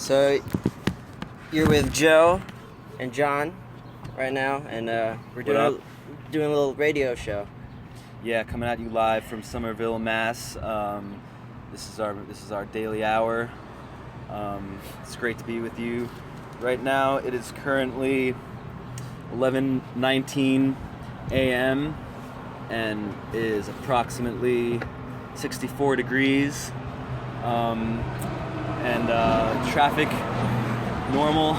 So you're with Joe and Jon right now, and we're doing a little radio show. Yeah, coming at you live from Somerville, Mass. This is our daily hour. It's great to be with you. Right now, it is currently 11:19 a.m. and it is approximately 64 degrees. And traffic normal.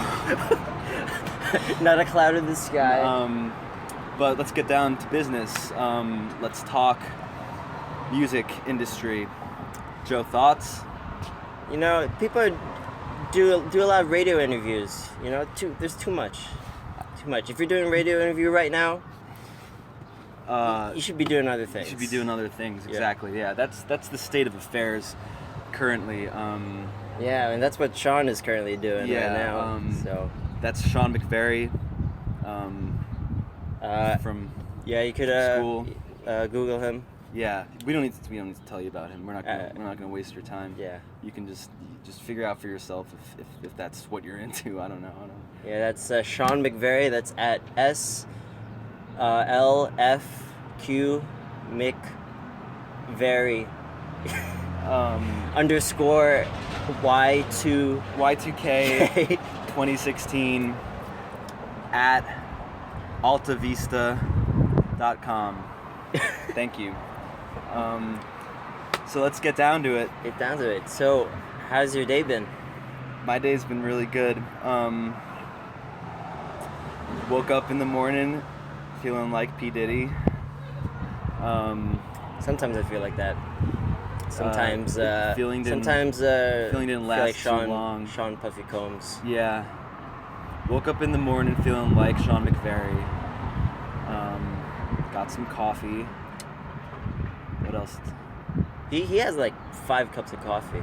Not a cloud in the sky. But let's get down to business. Let's talk music industry. Joe, thoughts? You know, people do a lot of radio interviews. You know, there's too much. If you're doing a radio interview right now, you should be doing other things. You should be doing other things, exactly. Yeah, that's the state of affairs currently. Yeah, and that's what Sean is currently doing right now. So that's Sean McVerry. From you could school. Google him. Yeah, we don't need to tell you about him. We're not gonna waste your time. Yeah, you can just figure out for yourself if that's what you're into. I don't know. Yeah, that's Sean McVerry. That's at SLFQ McVerry underscore Y2K 2016 at altavista.com. Thank you. So let's get down to it. So, how's your day been? My day's been really good. Woke up in the morning feeling like P. Diddy. Sometimes I feel like that. Sometimes feeling didn't last like too long. Sean Puffy Combs. Yeah. Woke up in the morning feeling like Sean McVerry. Got some coffee. What else? He has like 5 cups of coffee.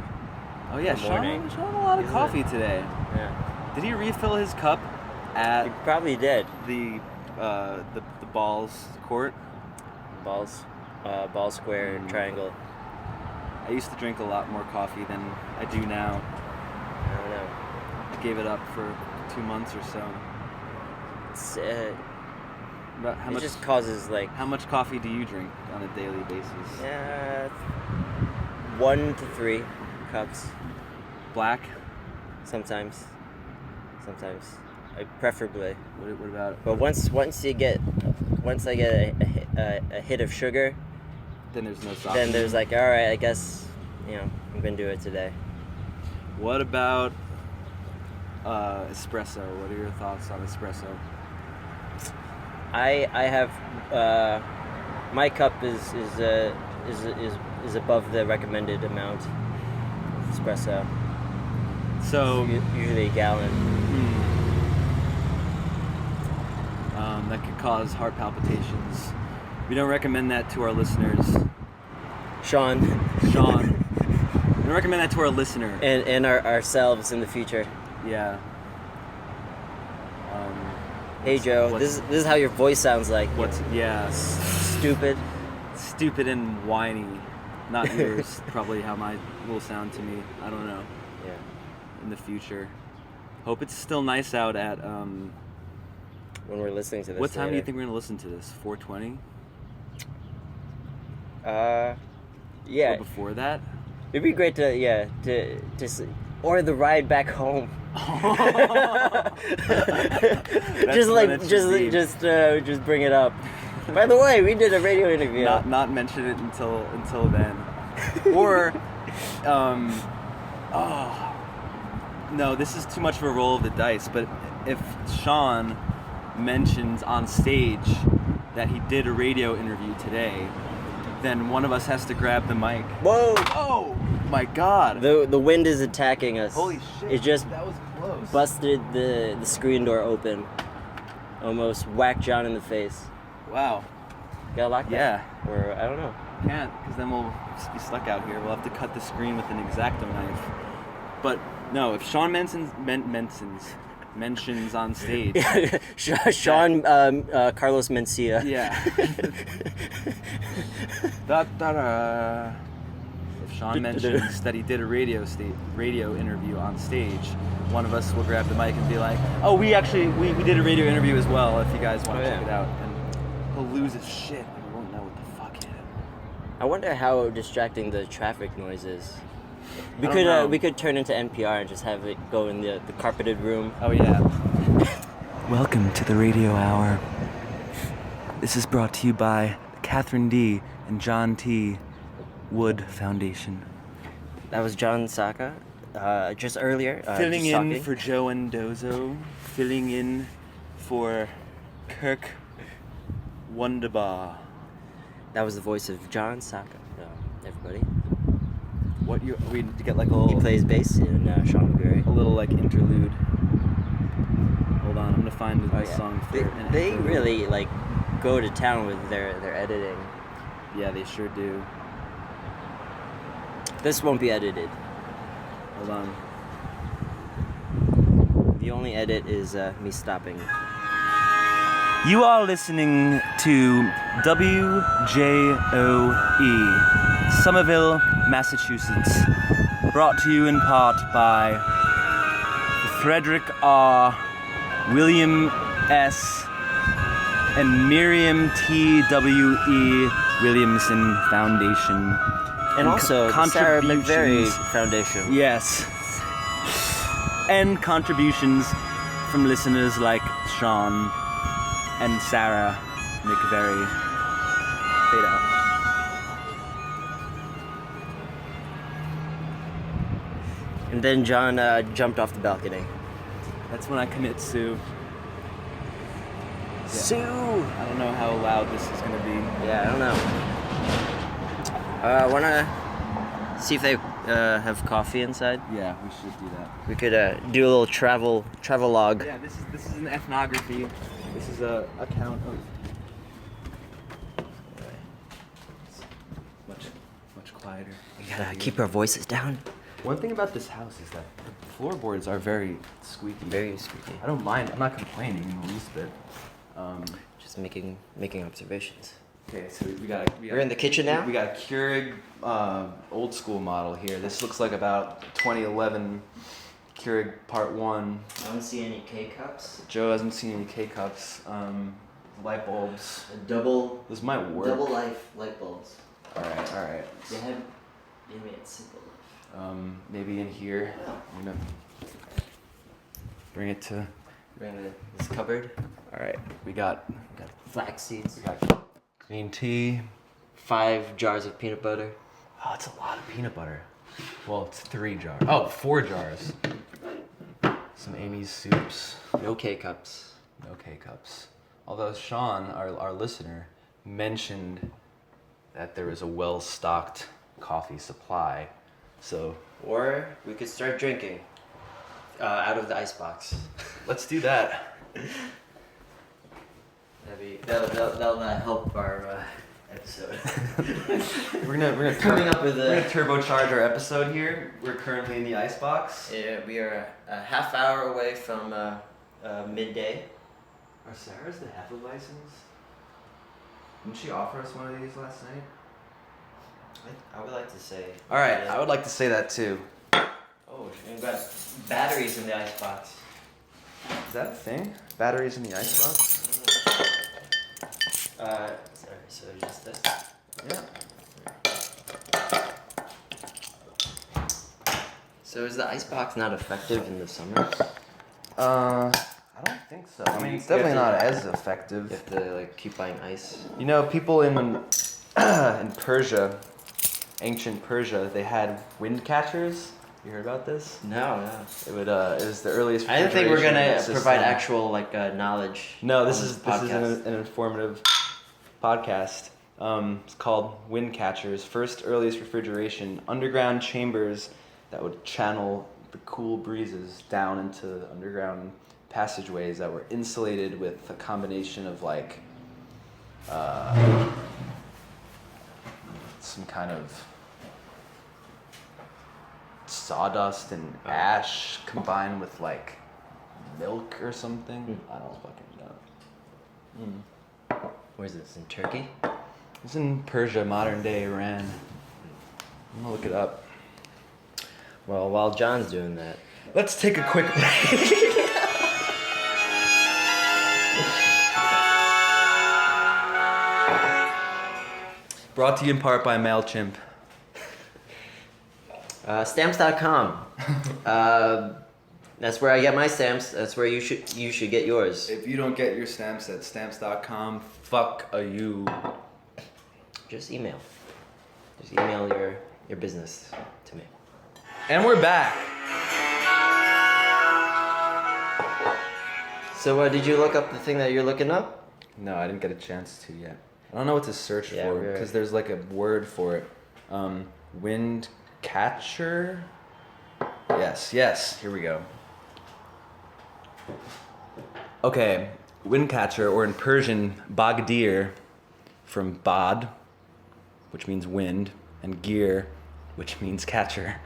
Oh yeah, Sean had a lot of coffee today. Yeah. Did he refill his cup at? He probably did. The balls court. Ball square triangle. I used to drink a lot more coffee than I do now. I don't know. I gave it up for 2 months or so. It just causes like. How much coffee do you drink on a daily basis? 1 to 3 cups. Black? Sometimes. Preferably. What about? But once I get a hit of sugar, then there's no softening. Then there's like, all right, I guess, I'm gonna do it today. What about espresso? What are your thoughts on espresso? I have my cup is above the recommended amount of espresso. So usually a gallon. That could cause heart palpitations. We don't recommend that to our listeners. Sean. We don't recommend that to our listener. And ourselves in the future. Yeah. Hey Joe, this is how your voice sounds like. Stupid and whiny. Not yours. Probably how mine will sound to me. I don't know. Yeah. In the future. Hope it's still nice out at when we're listening to this. What time do you think we're gonna listen to this? 4:20? Yeah. Or before that? It'd be great to or the ride back home. just bring it up. By the way, we did a radio interview. Not mention it until then. Or no, this is too much of a roll of the dice, but if Sean mentions on stage that he did a radio interview today, then one of us has to grab the mic. Whoa! Oh my God! The wind is attacking us. Holy shit! It just that was close. Busted the screen door open. Almost whacked Jon in the face. Wow. Gotta lock that? Yeah. Or I don't know. Can't, because then we'll just be stuck out here. We'll have to cut the screen with an X-Acto knife. But no, if Sean mentions on stage. Sean Carlos Mencia. Yeah. if Sean mentions that he did a radio interview on stage, one of us will grab the mic and be like, "Oh, we did a radio interview as well. If you guys want to check it out," and he'll lose his shit and he won't know what the fuck hit him. I wonder how distracting the traffic noise is. We could turn into NPR and just have it go in the carpeted room. Oh yeah. Welcome to the Radio Hour. This is brought to you by Catherine D. and John T. Wood Foundation. That was John Sacca, just earlier. Filling in for Joe Endozo. Filling in for Kirk Wunderbar. That was the voice of John Sacca, everybody. We get like a little... He plays bass in Sean McVerry. A little like interlude. Hold on, I'm gonna find the song for it. They really like go to town with their editing. Yeah, they sure do. This won't be edited. Hold on. The only edit is me stopping. You are listening to WJOE, Somerville, Massachusetts. Brought to you in part by Frederick R., William S., and Miriam T.W.E. Williamson Foundation. And also the Sarah McVerry Foundation. Yes. And contributions from listeners like Sean and Sarah McVerry. Fade out. And then John jumped off the balcony. That's when I commit Sue. Yeah. Sue! I don't know how loud this is gonna be. Yeah, I don't know. Wanna see if they have coffee inside? Yeah, we should do that. We could do a little travel log. Yeah, this is an ethnography. This is a account of much quieter. We gotta keep our voices down. One thing about this house is that the floorboards are very squeaky. Very squeaky. I don't mind. I'm not complaining in the least bit. Just making observations. Okay, so We're in the kitchen now? We got a Keurig old school model here. This looks like about 2011 Keurig Part 1. I don't see any K-cups. Joe hasn't seen any K-cups. Light bulbs. This might work. Double life light bulbs. Alright. They made it simple. Maybe in here. I'm gonna bring it to this cupboard. Alright, we got Flax seeds. We got green tea. 5 jars of peanut butter. Oh, it's a lot of peanut butter. Well, it's 3 jars. Oh, 4 jars. Some Amy's soups. No K-cups. No K-cups. Although Sean, our listener, mentioned that there is a well-stocked coffee supply. So, or we could start drinking out of the icebox. Let's do that. That'll help our episode. We're gonna turbocharge our episode here. We're currently in the icebox. Yeah, we are a half hour away from midday. Are Sarah's the HEPA license? Didn't she offer us one of these last night? I would like to say. All right, I would like to say that too. Oh, we've got batteries in the icebox. Is that a thing? Batteries in the icebox? Sorry, so just this? Yeah. So is the icebox not effective in the summer? I don't think so. I mean, it's definitely not as effective. You have to like keep buying ice. You know, people in Persia, ancient Persia, they had wind catchers. You heard about this? No. It was the earliest. I didn't think we're gonna provide actual knowledge. No, this is an informative podcast. It's called wind catchers. First earliest refrigeration, underground chambers that would channel the cool breezes down into underground passageways that were insulated with a combination of some kind of sawdust and ash combined with milk or something. I don't fucking know. Where's this, in Turkey? It's in Persia, modern day Iran. I'm gonna look it up. Well, while John's doing that, Let's take a quick break. Brought to you in part by MailChimp. Stamps.com. That's where I get my stamps. That's where you should get yours. If you don't get your stamps at stamps.com, fuck are you. Just email. Just email your business to me. And we're back. So did you look up the thing that you're looking up? No, I didn't get a chance to yet. I don't know what to search Yeah, for because there's like a word for it. Wind catcher? Yes, here we go. Okay, wind catcher, or in Persian, bagdir, from bad, which means wind, and gir, which means catcher,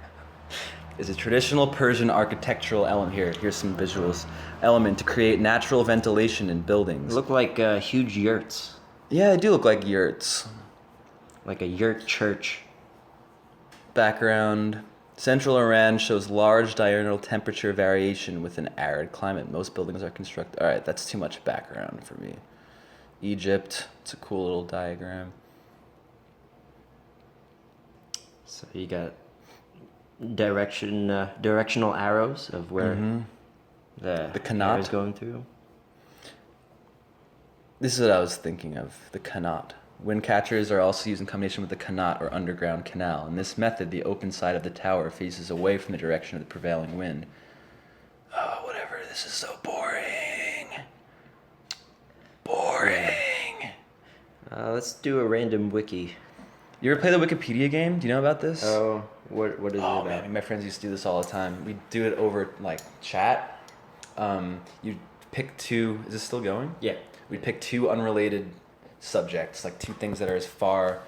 is a traditional Persian architectural element. Here's some visuals. Element to create natural ventilation in buildings. Look like huge yurts. Yeah, they do look like yurts. Like a yurt church. Background. Central Iran shows large diurnal temperature variation with an arid climate. Most buildings are constructed... Alright, that's too much background for me. Egypt. It's a cool little diagram. So you got directional arrows of where the Qanat is going through. This is what I was thinking of, the Qanat. Wind catchers are also used in combination with the Qanat, or underground canal. In this method, the open side of the tower faces away from the direction of the prevailing wind. Oh, whatever, this is so boring. Boring. Let's do a random wiki. You ever play the Wikipedia game? Do you know about this? Oh, what is it about? Man, my friends used to do this all the time. We do it over like chat. You pick two. Is this still going? Yeah. We pick two unrelated subjects, like two things that are as far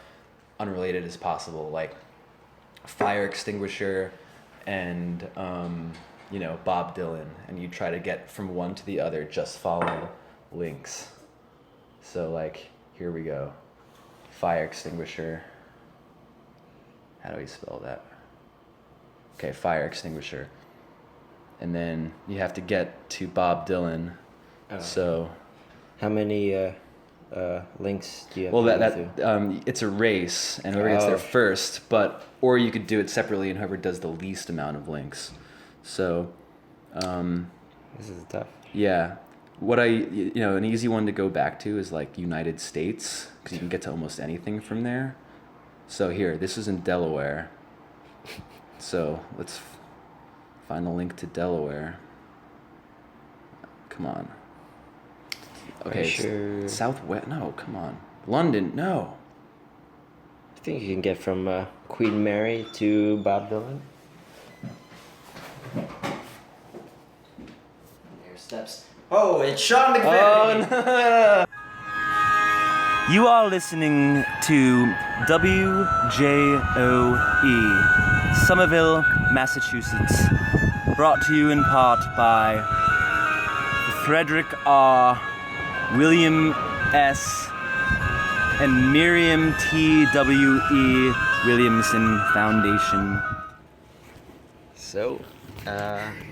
unrelated as possible, like fire extinguisher and Bob Dylan, and you try to get from one to the other just following links. So like, here we go. Fire extinguisher. How do we spell that? Okay, fire extinguisher. And then you have to get to Bob Dylan. So how many links do you have well, to that go through? it's a race, and whoever gets there first. Or you could do it separately, and whoever does the least amount of links. So, This is tough. yeah, an easy one to go back to is like United States, because you can get to almost anything from there. So here, this is in Delaware. So let's find a link to Delaware. Come on. Okay, sure. Southwest. No, come on. London. No. I think you can get from Queen Mary to Bob Dylan. There's steps. Oh, it's Sean McVerry. Oh, no. You are listening to WJOE, Somerville, Massachusetts. Brought to you in part by Frederick R., William S., and Miriam T.W.E. Williamson Foundation. So,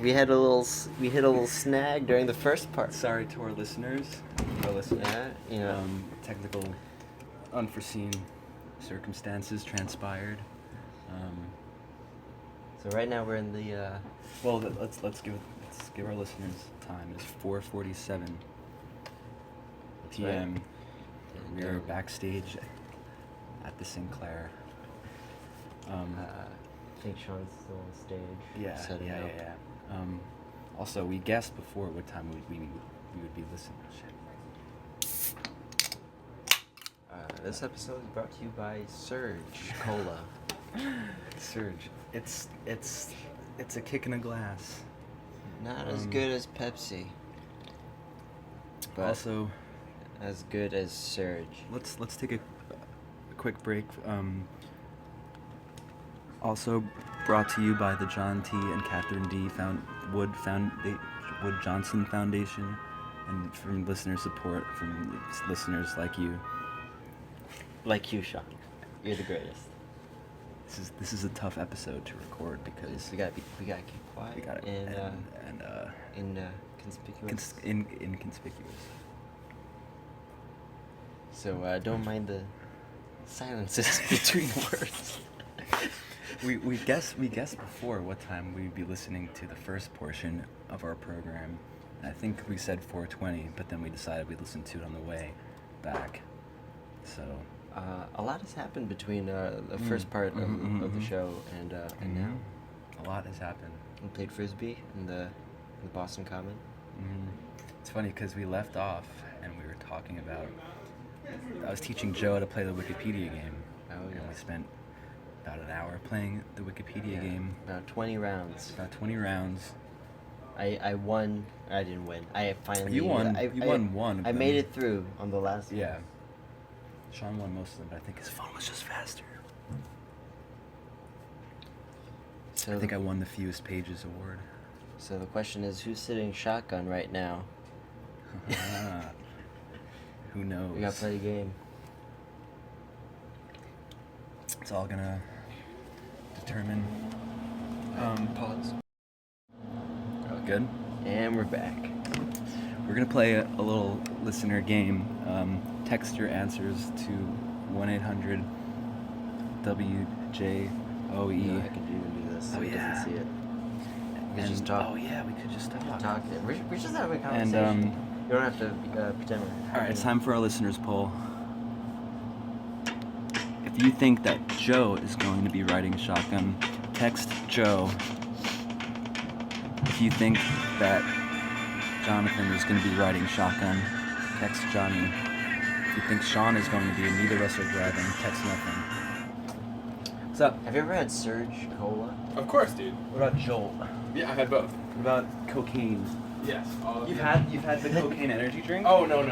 we hit a little snag during the first part. Sorry to our listeners. Yeah, Technical, unforeseen circumstances transpired. So right now we're in the. Well, let's give our listeners time. It's 4:47 p.m. Right. We're backstage at the Sinclair. I think Sean's still on stage. setting up. Also, we guessed before what time we would be listening. This episode is brought to you by Surge Cola. Surge. It's a kick in a glass. Not as good as Pepsi, but Also, as good as Surge. let's take a quick break. Also brought to you by the John T. and Catherine D. Wood Johnson Foundation, and from listener support from listeners like you. Like you, Sean. You're the greatest. This is a tough episode to record because we gotta keep quiet. we got it Inconspicuous. inconspicuous. So don't mind the silences between words. We guessed before what time we'd be listening to the first portion of our program. And I think we said 4:20, but then we decided we'd listen to it on the way back. So a lot has happened between the first part of the show and now. A lot has happened. We played frisbee in the Boston Common. It's funny because we left off and we were talking about. I was teaching Joe to play the Wikipedia game. Oh yeah. And we spent about an hour playing the Wikipedia game. About 20 rounds. I won. I didn't win. I finally. You won. You won one. Of I them. made it through on the last one. Yeah. Sean won most of them, but I think his phone was just faster. So I think I won the fewest pages award. So the question is, who's sitting shotgun right now? Who knows? We gotta play a game. It's all gonna determine. Pause. Oh, good. And we're back. We're gonna play a little listener game. Text your answers to 1-800-WJOE. No, I could even do this. Oh, so he yeah. doesn't see it. We could just talk. Oh yeah, we could just talk. We're just having a conversation. And you don't have to pretend. all right, it's time for our listeners' poll. If you think that Joe is going to be riding shotgun, text Joe. If you think that Jonathan is going to be riding shotgun, text Johnny. If you think Sean is going to be and neither of us are driving, text nothing. What's up? Have you ever had Surge Cola? Of course, dude. What about Jolt? Yeah, I've had both. What about cocaine? Yes. All of You've them. had the cocaine energy drink? Oh no. Oh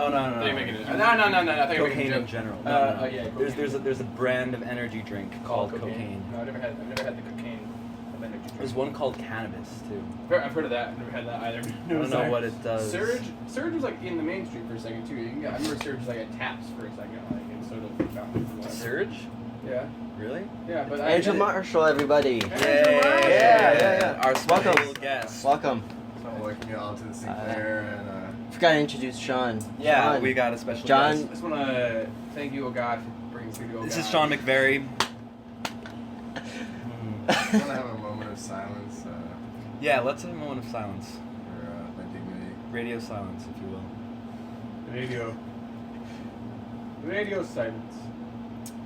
no. I think I'm making it. No. I think I'm making Cocaine a in joke. general. Oh yeah. There's a brand of energy drink called cocaine. No, I've never had the cocaine of energy drink. There's one called cannabis too. I've heard of that. I've never had that either. I don't know what it does. Surge was like in the mainstream for a second too. I remember Surge was like at Taps for a second, like in sort of fountains and whatever. Surge? Yeah. Really? Yeah, but Angel Marshall, everybody. Yeah. Our special Welcome. guest. Welcome. So welcome you all to the Sinclair and Forgot to introduce Sean. Yeah, Sean. we got a special John. I guest. just want to thank you, oh God, for bringing us here to This is Sean McVerry. I want to have a moment of silence Yeah, let's have a moment of silence. for my dignity. Radio silence, if you will. Radio silence.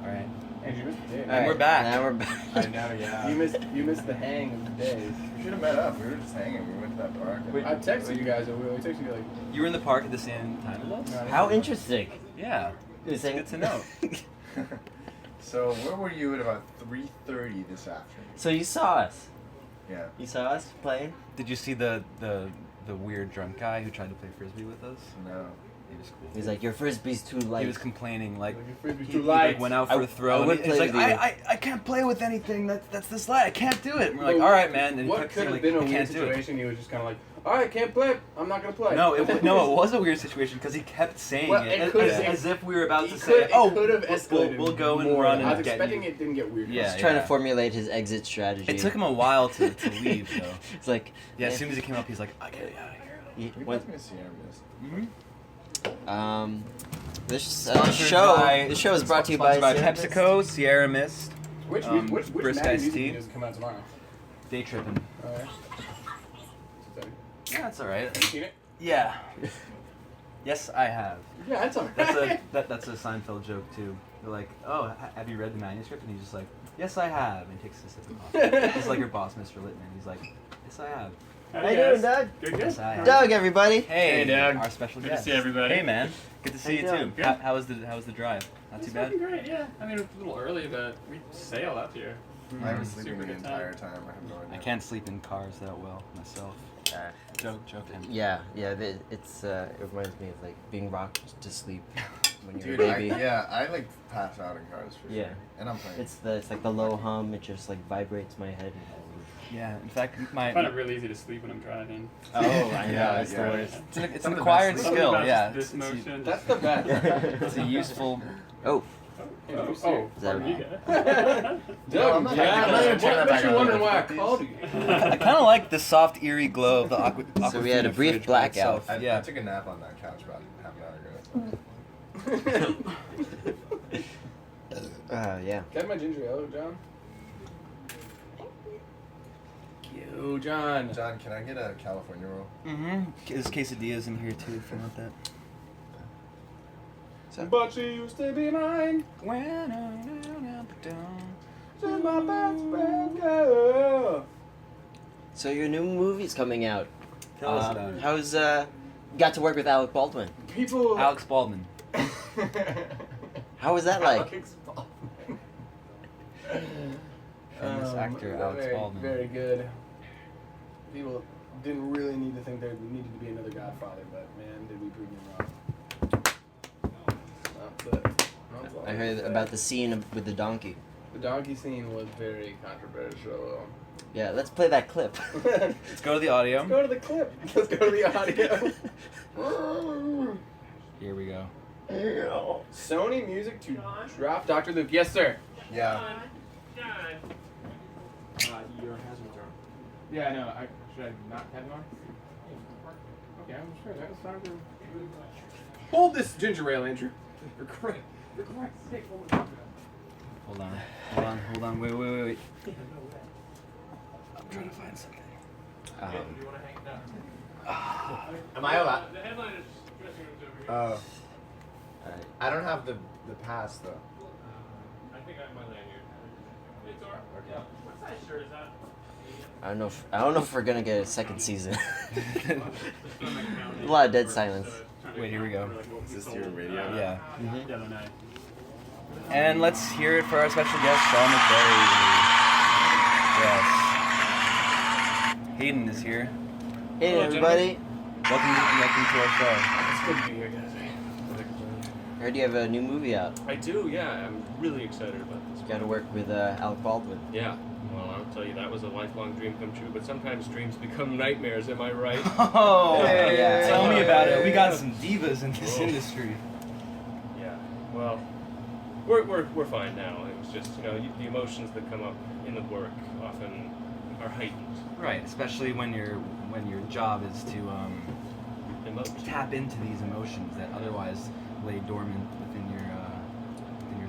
All right. Andrew, you missed the day. All right, we're back. Now we're back. I know, yeah. You missed the hang of the days. We should have met up. We were just hanging. We went to that park. I texted you guys. I texted you like. You were in the park at the same time as us? No, How interesting. Yeah. It's good to know. So where were you at about 3:30 this afternoon? So you saw us. Yeah. You saw us playing? Did you see the weird drunk guy who tried to play frisbee with us? No. He was cool. He's like, your frisbee's too light. He was complaining like Frisbee's he too like, light. went out for a throw. I and would he's play like, with you. I can't play with anything that's this light. I can't do it. And we're like, Well, all right, man. And he What kept could saying, have like, been a I weird can't do it. situation? He was just kind of like, all right, can't play. I'm not gonna play. No, it was a weird situation because he kept saying Well, it it could- as if we were about to It say, could have escalated. we'll go and more. run I and was get expecting you. it didn't get weird. Yeah. He's trying to formulate his exit strategy. It took him a while to leave, though. It's like, Yeah, as soon as he came up, he's like, I gotta get out of here. You what, passed me a Sierra Mist. this Sponsored show. by- This show is brought to you by Sponsored by Sierra Mist. PepsiCo, Sierra Mist, Which brisk Maddie iced music tea. videos come out tomorrow? Day tripping. Alright. Yeah, that's alright. Have you seen it? Yeah. Yes, I have. Yeah, that's alright. That's a Seinfeld joke too. They're like, oh, have you read the manuscript? And he's just like, yes, I have. And he takes a sip of coffee. It's like your boss, Mr. Littman. He's like, yes, I have. How you doing, Doug? Good, Yes, I have. Doug, everybody. Hey, Doug. our special Good to guest. see everybody. Hey, man. Good to see you How you too. doing? Good. How was the drive? Not too It's bad. fucking great, yeah. I mean, it was a little early, but we sailed up here. I was sleeping Super the good entire time. I have no idea. I can't sleep in cars that well myself. Joking. Yeah. It's it reminds me of like being rocked to sleep when you're Dude, a baby. I like pass out in cars for Yeah. sure. And I'm playing. It's like the low hum. It just like vibrates my head. Yeah. In fact, I find it really easy to sleep when I'm driving. Oh, I know. Yeah, It's the yeah. worst. it's Some an of the acquired best skill. Something about Yeah. just this motion. That's the best. It's a useful. Oh, Oh, Is that pardon me, right? guy. Doug, I'm not yeah, gonna turn that back you're on. wondering why I called you. I kind of like the soft, eerie glow of the aqua. So we had a Aquafina brief fridge by blackout. itself. I Yeah. took a nap on that couch about half an hour ago. Yeah. Got my ginger ale, John? Yo, John. John, can I get a California roll? Mm-hmm. There's quesadillas in here too if you want that. But she used to be mine. She's my best friend, girl. So your new movie's coming out. Tell us about it. How's got to work with Alec Baldwin? People. Alex Baldwin. How was that like? Alex Baldwin. Famous actor Alex very, Baldwin. Very good. People didn't really need to think there needed to be another Godfather, but man, did we prove them wrong. That's it. That's all I heard say. about the scene with the donkey. The donkey scene was very controversial. Yeah, let's play that clip. Let's go to the audio. Let's go to the clip. Let's go to the audio. Here we go. Sony Music to drop Dr. Luke. Yes, sir. Yeah. Your hazards are. Yeah, no. Should I not have them on? Okay, I'm sure that was time to. Hold this ginger ale, Andrew. For Christ's sake, hold it. Hold on. Wait. I'm trying to find something. Am I allowed? The headline is dressing rooms over here. Oh. I don't have the pass though. I think I have my lanyard. Hey, Tor. Yeah. What size shirt is that? I don't know if we're gonna get a second season. A lot of dead silence. Wait, here we go. Is this your radio? Yeah. Mm-hmm. Yeah, no. And let's hear it for our special guest, Sean McVerry. Yes. Hayden is here. Hey Hello, everybody! Welcome to our show. It's good to be here, guys. I heard you have a new movie out. I do, yeah. I'm really excited about this. You got to work with Alec Baldwin. Yeah. Well, I'll tell you, that was a lifelong dream come true, but sometimes dreams become nightmares, am I right? Oh, Yeah. Tell me about it. We got some divas in this industry. Yeah. Well, we're fine now. It was just, the emotions that come up in the work often are heightened. Right, especially when your job is to Emote. tap into these emotions that otherwise lay dormant within your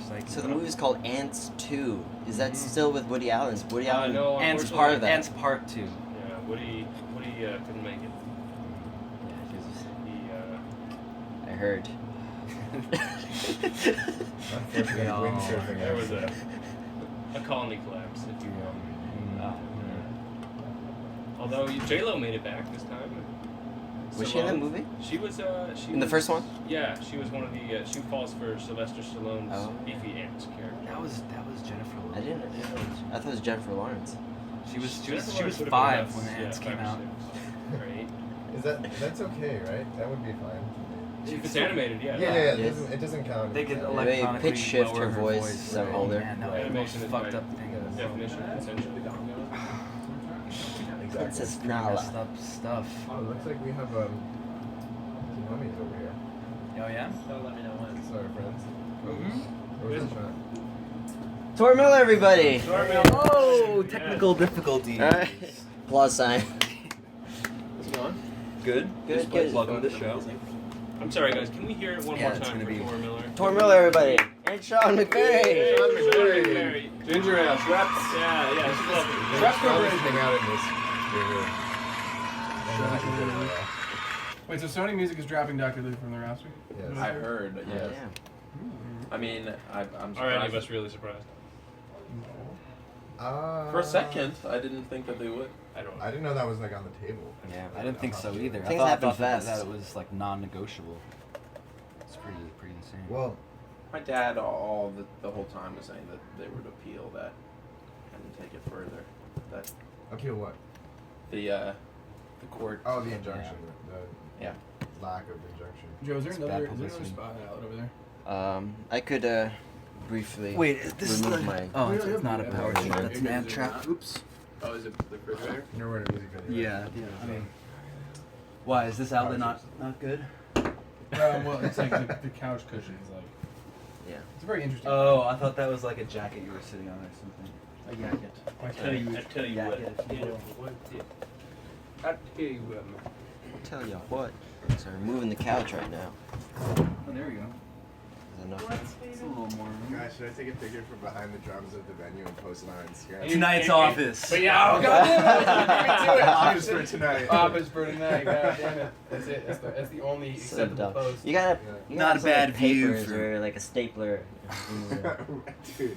psyche. So the movie's called Ants 2. Is that still with Woody Allen? Is Woody Allen? No, Ants unfortunately- part of that. Ants Part 2. Yeah, Woody couldn't make it. I heard. Unfortunately, Oh, windsurfing. There was a colony collapse, if you will. Although J-Lo made it back this time. Was she in that Stallone- movie? She was. In the first one? Yeah, she was one of the. She falls for Sylvester Stallone's Oh. beefy ant character. That was Jennifer I Lawrence. didn't. I thought it was Jennifer Lawrence. She was Jennifer Lawrence 5 would've been when the about, Ants came 5 or out. 6, right? That's okay, right? That would be fine. If it's animated, yeah. Yeah. Yes. It doesn't count. They could They electronically pitch shift lower her voice so right? older. Man, that was the Animation most is fucked by up thing. definition consensual. Princess Messed Nala. up stuff. Oh, it looks like we have mummies over here. Oh yeah? Sorry, friends. Where's the shot? Tor Miller, everybody! Oh, technical difficulties. Alright. Plus sign. How's it going? Good. Good, good. Welcome to the show. I'm sorry, guys. Can we hear it one Yeah, more it's time gonna for be- Tor Miller? Tor Miller, everybody! And Sean McVerry! Sean McVerry. McVerry. Ginger ale. Schweppes. Yeah, it's lovely. Schweppes I'll just Corporation. hang out in this. Wait, so Sony Music is dropping Dr. Luke from the roster? Yes. I heard, Oh, yes. yeah. I mean, I'm surprised. Are any of us really surprised? For a second, I didn't think that they would. I don't know. I didn't know that was like on the table. Yeah. I didn't think so either. Things I happen thought that fast. it was like non-negotiable. It's pretty insane. Well, My dad, the whole time, was saying that they would appeal that and take it further. That appeal what? the court. Oh, the injunction. Yeah. The lack of injunction. Joe, is there It's another bad publicity. spot out over there? I could briefly Wait, this is remove the... my. Oh, it's not a power Yeah. chip. That's an ant trap. Oops. Oh, is it the refrigerator? You know where the music video Yeah. I mean, why is this outlet not good? Well, it's like the couch cushions, like. Yeah. It's very interesting. Oh, I thought that was like a jacket you were sitting on or something. A jacket. I tell you what. I'll tell you what. So we're moving the couch right now. Oh, there we go. Is that enough? It's a little more. Guys, should I take a picture from behind the drums of the venue and post it on Instagram? Tonight's office. But yeah, oh goddamn it! Office for tonight. Office for tonight. Goddamn it! That's it. That's the only So acceptable dumb. post. You gotta. You Not gotta a bad like view papers for- or like a stapler. Dude.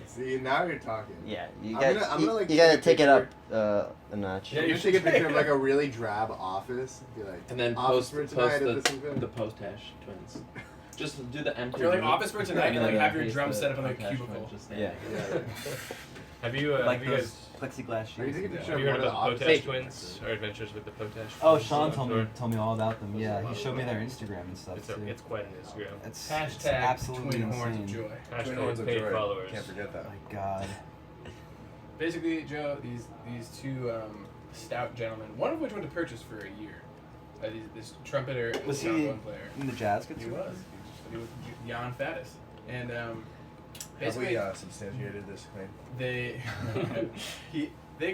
See, now you're talking. Yeah, you I'm gotta. gonna, you like, you gotta take take a it up a notch. Yeah, I'm you gonna take a should. picture of like a really drab office. Be like, And then office post for tonight at this the event. post hash twins. Just do the empty. You're like room. office for tonight, and like have your Here's drum the set up in a post hash cubicle. twin just Yeah. standing. Yeah. Have you Like have you those guys plexiglass Are you sheets. taking a picture have of you one heard of the about the office? Potash Twins or Adventures with the Potash? Oh, Twins? Sean Or- told me all about them. Yeah, he showed me their Instagram and stuff It's, too. it's quite an Instagram. It's Hashtag absolutely twin horns of insane. joy. Twin horns Hashtag of paid joy. followers. Can't forget that. My God. Basically, Joe, these two stout gentlemen, one of which went to purchase for a year. This trumpeter and Was he trombone player. in the jazz He concert? was. He was Jon Faddis. And Have basically, we substantiated this claim? they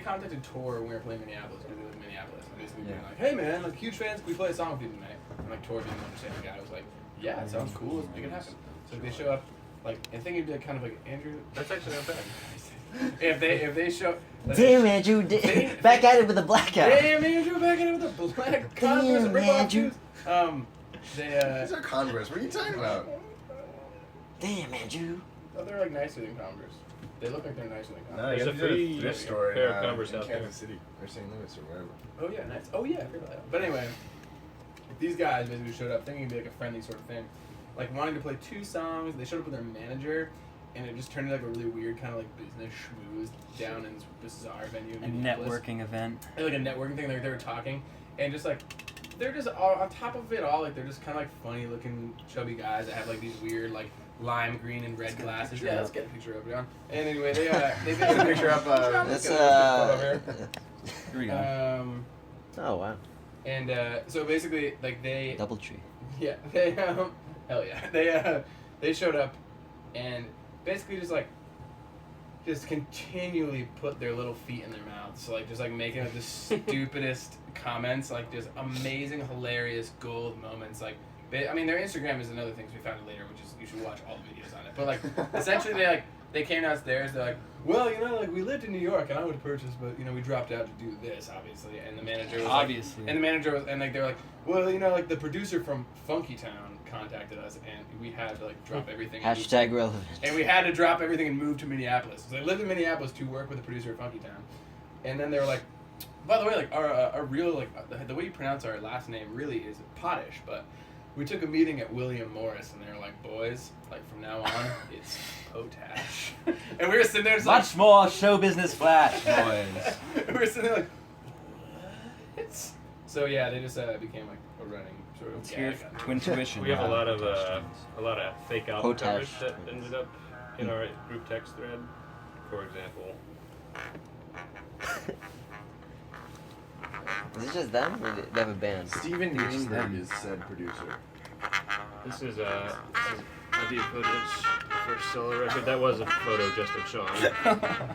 contacted Tor when we were playing Minneapolis, because we live in Minneapolis. And basically being Yeah. like, hey man, like huge fans, can we play a song with you tonight? And like Tor didn't understand the guy was like, yeah, it sounds cool, let's make it happen. So they show up, like, I think it'd be like, kind of like Andrew. That's actually not bad. if they show. Damn, Andrew, back at it with a blackout. Damn, Andrew, back in it with the black Converse Damn, rip-off Andrew. shoes. These are Converse. What are you talking about? Damn, Andrew. Oh, they're like nicer than Converse. They look like they're nicer than No, Converse. There's you a have to do free thrift store pair of in, Converse in out there. Kansas City or St. Louis or wherever. Oh yeah, nice. Oh yeah, I forgot that. But anyway, these guys basically showed up thinking it'd be like a friendly sort of thing, like wanting to play 2 songs. They showed up with their manager, and it just turned into like a really weird kind of like business schmooze down in this bizarre venue. in A Minneapolis. networking event. And, like a networking thing. Like they were talking, and just like they're just all, on top of it all, like they're just kind of like funny looking chubby guys that have like these weird like lime green and red glasses. Yeah, let's get a picture of it on. And anyway, they Get a picture up. That's Here we go. Oh wow. And so basically, like they Doubletree. yeah hell yeah they showed up and basically just continually put their little feet in their mouths, so like just like making like the stupidest comments, like just amazing, hilarious gold moments. Like I mean, their Instagram is another thing, so we found it later, which is you should watch all the videos on it. But like essentially they came downstairs, they're like, well, you know, like we lived in New York and I would purchase, but you know we dropped out to do this, obviously. And the manager was Obviously. like, and the manager was, and like they were like, well, you know, like the producer from Funky Town contacted us and we had to like drop everything. and move Hashtag relevant. and we had to drop everything and move to Minneapolis. So I lived in Minneapolis to work with the producer of Funky Town. And then they were like, by the way, like our real, like the way you pronounce our last name really is Potish, but we took a meeting at William Morris and they were like, boys, like from now on, it's Potash. And we were sitting there just like, Much more show business flash, boys. we were sitting there like, what? So yeah, they just became like a running sort of Let's hear gag. Twin Tuition. We have a lot of fake album Potash. coverage that ended up in our group text thread. For example, Is it just them, or do they have a band? Steven Greenberg is said producer. this is a deep footage first solo record. That was a photo just of Sean,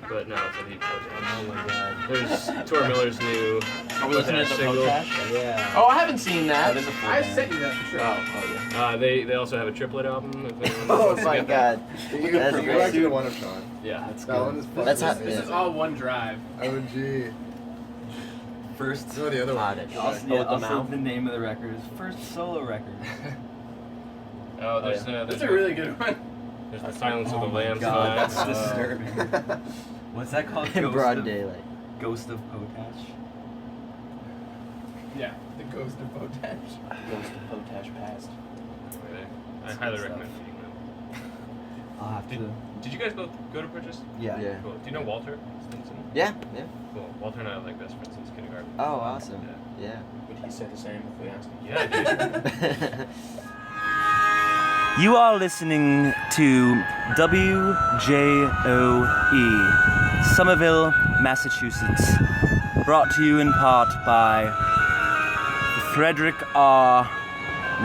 but now it's a deep footage. Oh my God. There's Tor Miller's new Are we listening to the single. Potash? Yeah. Oh, I haven't seen that. That is a full I band. sent you that for sure. Oh yeah. They also have a triplet album. If anyone Oh wants to my get that. god. You That's can great. go back to the one of Sean. Yeah. That's That one is good. fucking That's how- This is yeah. all one drive. OG. First. No, the other one. Potash. Also, Oh, yeah, the also mouth? the name of the record is First Solo Record. Oh, there's That's a really good one. There's the Silence of the my Lambs. God, vibes. that's disturbing. What's that called? In broad of, daylight. Ghost of Potash. Yeah, the Ghost of Potash. Ghost of Potash passed. I highly recommend reading them. I'll have to. Did you guys both go to purchase? Yeah. Yeah. Cool. Do you know Walter Stinson? Yeah, yeah. Cool. Walter and I are like best friends since kindergarten. Oh, awesome. Yeah. Would he say the same if we asked him? Yeah, dude. You are listening to WJOE, Somerville, Massachusetts. Brought to you in part by Frederick R.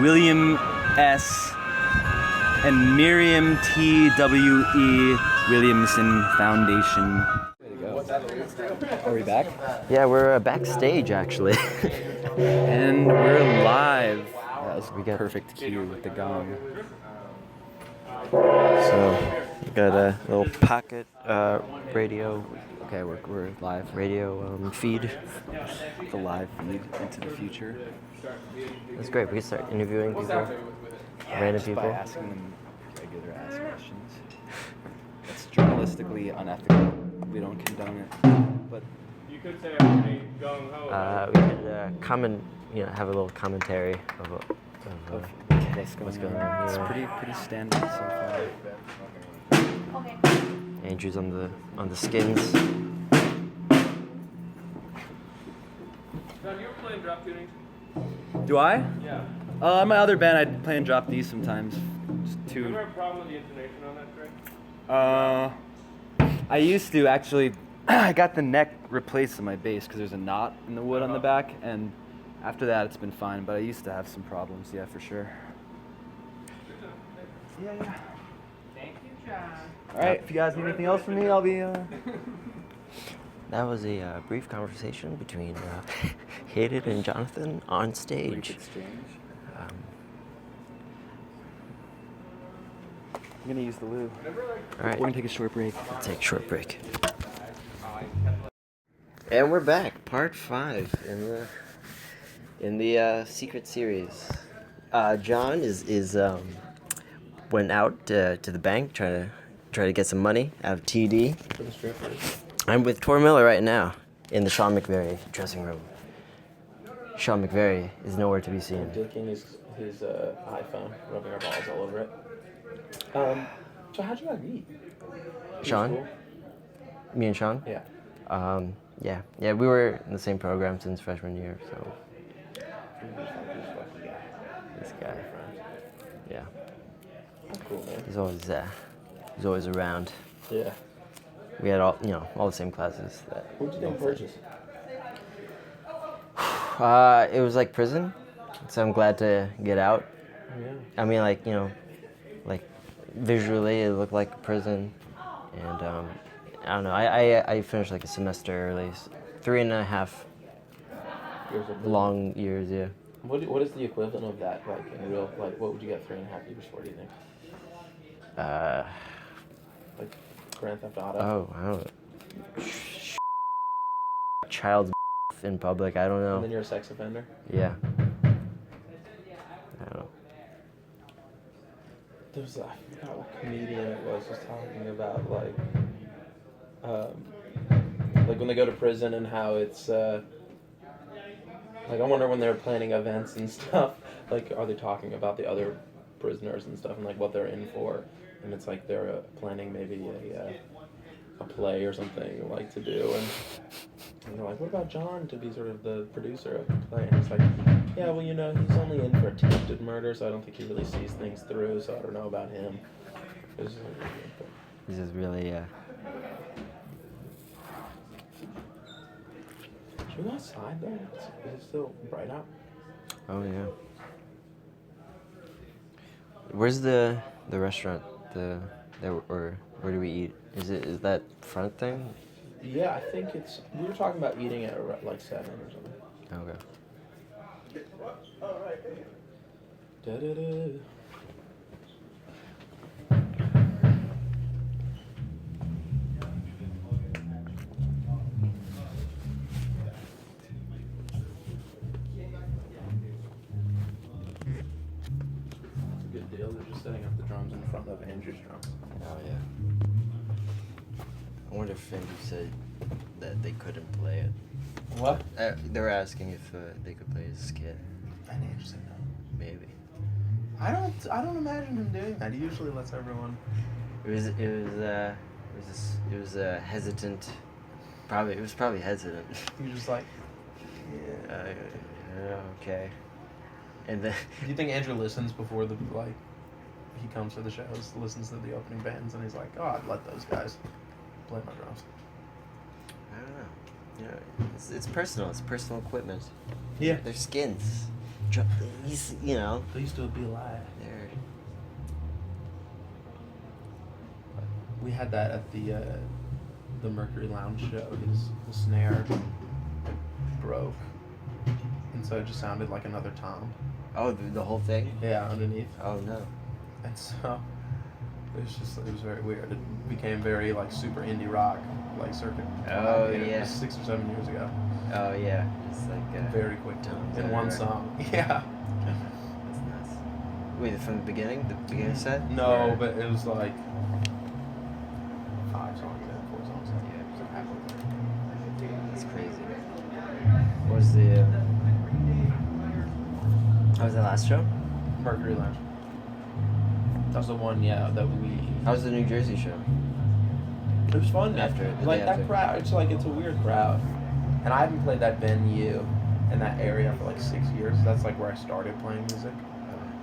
William S. and Miriam T.W.E. Williamson Foundation. Are we back? Yeah, we're backstage actually. And we're live. We got Perfect cue with the gong. So we got a little pocket radio. Okay, we're live. Radio feed. The live feed into the future. That's great. We can start interviewing people, random Just by people. asking them regular ass questions. It's journalistically unethical. We don't condone it. But You could say I'm pretty gung ho. We could have a little commentary of what's going on. It's Yeah. pretty standard so far. Andrew's on the skins. John, you ever playing drop tuning? Do I? Yeah. My other band, I'd play and drop these sometimes. Just Do you two. ever have a problem with the intonation on that track? I used to actually. I got the neck replaced in my bass because there's a knot in the wood on the back, and after that it's been fine. But I used to have some problems, yeah, for sure. Yeah. Thank you, John. All right. If you guys need anything else from me, I'll be. That was a brief conversation between Hayden and Jonathan on stage. Exchange. I'm gonna use the loo. All right, We're gonna take a short break. take a short break. And we're back, part 5 in the secret series. John is went out to the bank try to get some money out of TD. For the strippers. I'm with Tor Miller right now in the Sean McVerry dressing room. Sean McVerry is nowhere to be seen. Dicking his iPhone, rubbing our balls all over it. So how'd you guys meet? Sean? Cool. Me and Sean? Yeah. Yeah, we were in the same program since freshman year, so this guy. Yeah. Cool, man. He's always around. Yeah. We had all the same classes. What'd you think purchase? It was like prison, so I'm glad to get out. Yeah. I mean, like visually it looked like a prison, and I don't know. I finished like a semester early, 3.5 long years. Yeah. What is the equivalent of that, like in real, like what would you get 3.5 years for, do you think? Like Grand Theft Auto? Oh, I don't know. Child's in public. I don't And know. then you're a sex offender? Yeah. I don't know. There's I forgot what comedian it was talking about like when they go to prison and how it's like I wonder when they're planning events and stuff, like are they talking about the other prisoners and stuff and like what they're in for, and it's like they're planning maybe a play or something like to do, and they're like, what about John to be sort of the producer of the play? And it's like, yeah, well, he's only in for attempted murder, so I don't think he really sees things through, so I don't know about him. This is really Should we go outside though? Is it still bright out? Oh yeah. Where's the restaurant? Or where do we eat? Is that front thing? Yeah, I think it's. We were talking about eating at like 7 or something. Okay. Da-da-da. It's a good deal. They're just setting up the drums in front of Andrew's drums. Oh yeah. I wonder if Andrew said that they couldn't play it. What? They were asking if they could play his skit. And Andrew said no. Maybe. I don't imagine him doing that. He usually lets everyone. It was hesitant. It was probably hesitant. He was just like. Okay. And then Do you think Andrew listens before he comes to the shows, listens to the opening bands, and he's like, oh, I'd let those guys play my drums. I don't know. It's personal. It's personal equipment. Yeah. They're skins. He's They used to be alive. we had that at the Mercury Lounge show. The snare broke, and so it just sounded like another tom. Oh, the whole thing? Yeah, underneath. Oh no. And so it was very weird. It became very like super indie rock, like circuit. Oh, It yeah. was 6 or 7 years ago. Oh yeah. Just like Very quick tones in one everywhere. song. Yeah. That's nuts. Wait, from the beginning? The beginning set? No, Or- but it was like 5 songs in, 4 songs in. Yeah. It was like halfway through. That's crazy. What was the? How was the last show? Mercury Lounge. That was the one, yeah, that we. How was the New Jersey show? It was fun. Man. After- the like day that after. crowd, it's a weird crowd, and I haven't played that venue in that area for like 6 years. That's like where I started playing music.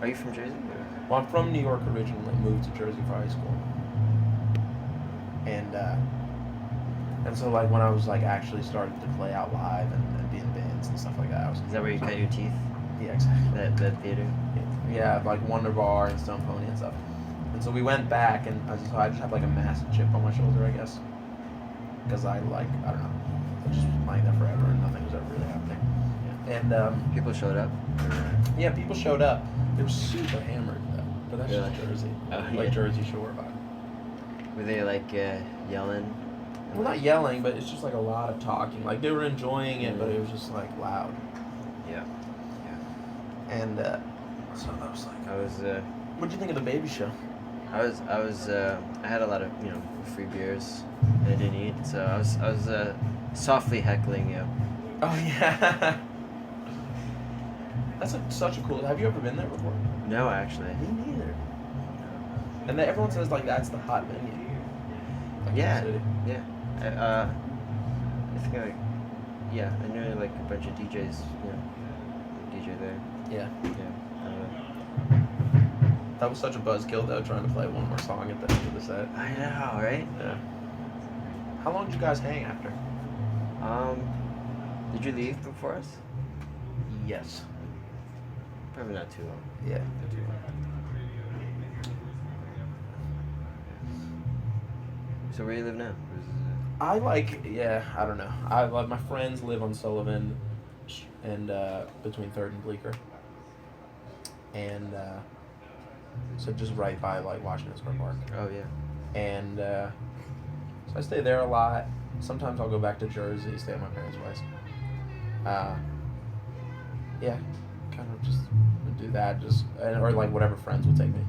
Are you from Jersey? Well, I'm from New York originally, moved to Jersey for high school, and so like when I was like actually started to play out live and be in bands and stuff like that, I was. Is that where you cut your teeth? Yeah, exactly. That theater? Yeah, like Wonder Bar and Stone Pony and stuff. And so we went back, and I just had like a massive chip on my shoulder, I guess, because I don't know, I just was playing there forever and nothing was ever really happening. And People showed up. yeah, people showed up. They were super hammered though, but that's just Really? Jersey, Oh, like yeah. Jersey Shore vibe. Were they like yelling? Well, not yelling, but it's just like a lot of talking. Like they were enjoying it, but it was just like loud. Yeah. And so I was like, I was. "What'd you think of the baby show?" I had a lot of free beers and I didn't eat, so I was softly heckling you. Oh yeah. That's such a cool. Have you ever been there before? No, actually. Me neither. And then everyone says like that's the hot venue. Like, in the Yeah. city. Yeah. I think I knew like a bunch of DJs. DJ there. Yeah. Yeah. I don't know. That was such a buzzkill though, trying to play one more song at the end of the set. I know, right? Yeah. How long did you guys hang after? Did you leave before us? Yes. Probably not too long. Yeah. Not too long. So where do you live now? I I don't know. My friends live on Sullivan, and between 3rd and Bleecker, and so just right by like Washington Square Park. Oh yeah. And so I stay there a lot. Sometimes I'll go back to Jersey, stay at my parents' place. Yeah, kind of just do that, or like whatever friends will take me.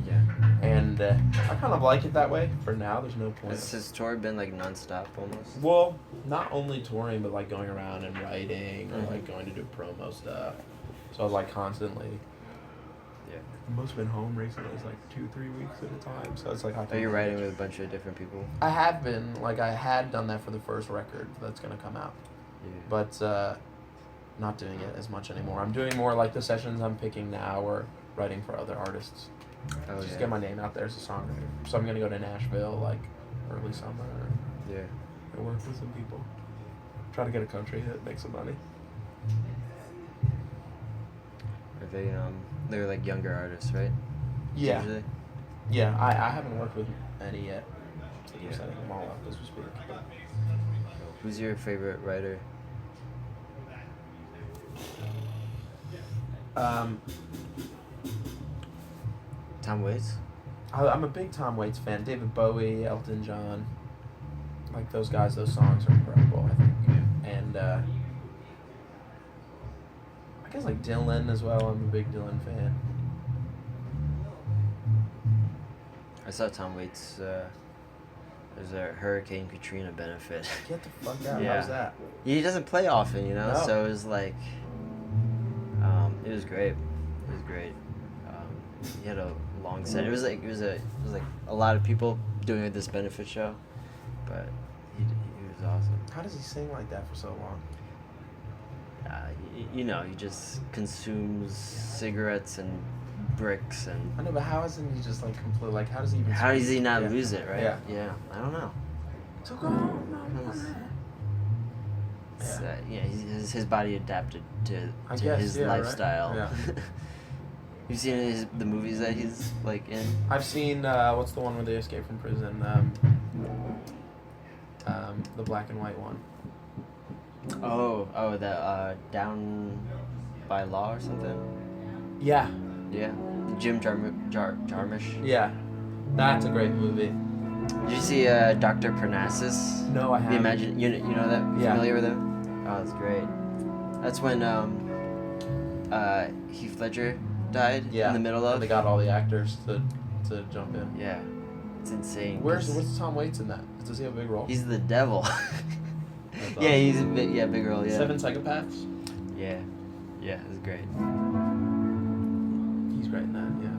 Yeah. And I kind of like it that way for now. There's no point. Has tour been like nonstop almost? Well, not only touring, but like going around and writing, or Mhm. like going to do promo stuff. So I was like constantly. Yeah. Most been home recently. It's like 2-3 weeks at a time. So it's like. Are you writing with a bunch of different people? I have been. Like I had done that for the first record that's gonna come out, Yeah. but not doing it as much anymore. I'm doing more like the sessions I'm picking now, or writing for other artists. Oh, Just yeah. get my name out there as a songwriter. So I'm gonna go to Nashville like early summer Yeah. and work with some people. Try to get a country hit, make some money. Are they they're like younger artists, right? Yeah. Usually? Yeah, I haven't worked with any yet. I'm Yeah. setting them all up as we speak. Who's your favorite writer? Tom Waits? I'm a big Tom Waits fan. David Bowie, Elton John. Like those guys, those songs are incredible, I think. And I guess like Dylan as well. I'm a big Dylan fan. I saw Tom Waits. There's a Hurricane Katrina benefit. Get the fuck out. Yeah. How's that? He doesn't play often, you know. No. So it was like, it was great. It was great. He had a long set. It was like a lot of people doing this benefit show, but he was awesome. How does he sing like that for so long? He just consumes cigarettes and bricks and. I know, but how isn't he just like complete? Like, how does he even? How does he speak? not Yeah. lose it, right? Yeah. I don't know. So go on. His body adapted to I guess, his yeah, right? lifestyle. Yeah. You've seen the movies that he's like in? I've seen what's the one where they escape from prison? The black and white one. Oh, that Down by Law or something. Yeah. Yeah, Jim Jarmusch. Yeah, that's a great movie. Did you see Dr. Parnassus? No, I The haven't. you know that? Yeah. Familiar with him? Oh, that's great. That's when Heath Ledger died Yeah. in the middle of. They got all the actors to jump in. Yeah, it's insane. What's Tom Waits in that? Does he have a big role? He's the devil. That's Yeah, awesome. he's a big role. Yeah. 7 Psychopaths. Yeah, it's great. He's great in that. Yeah.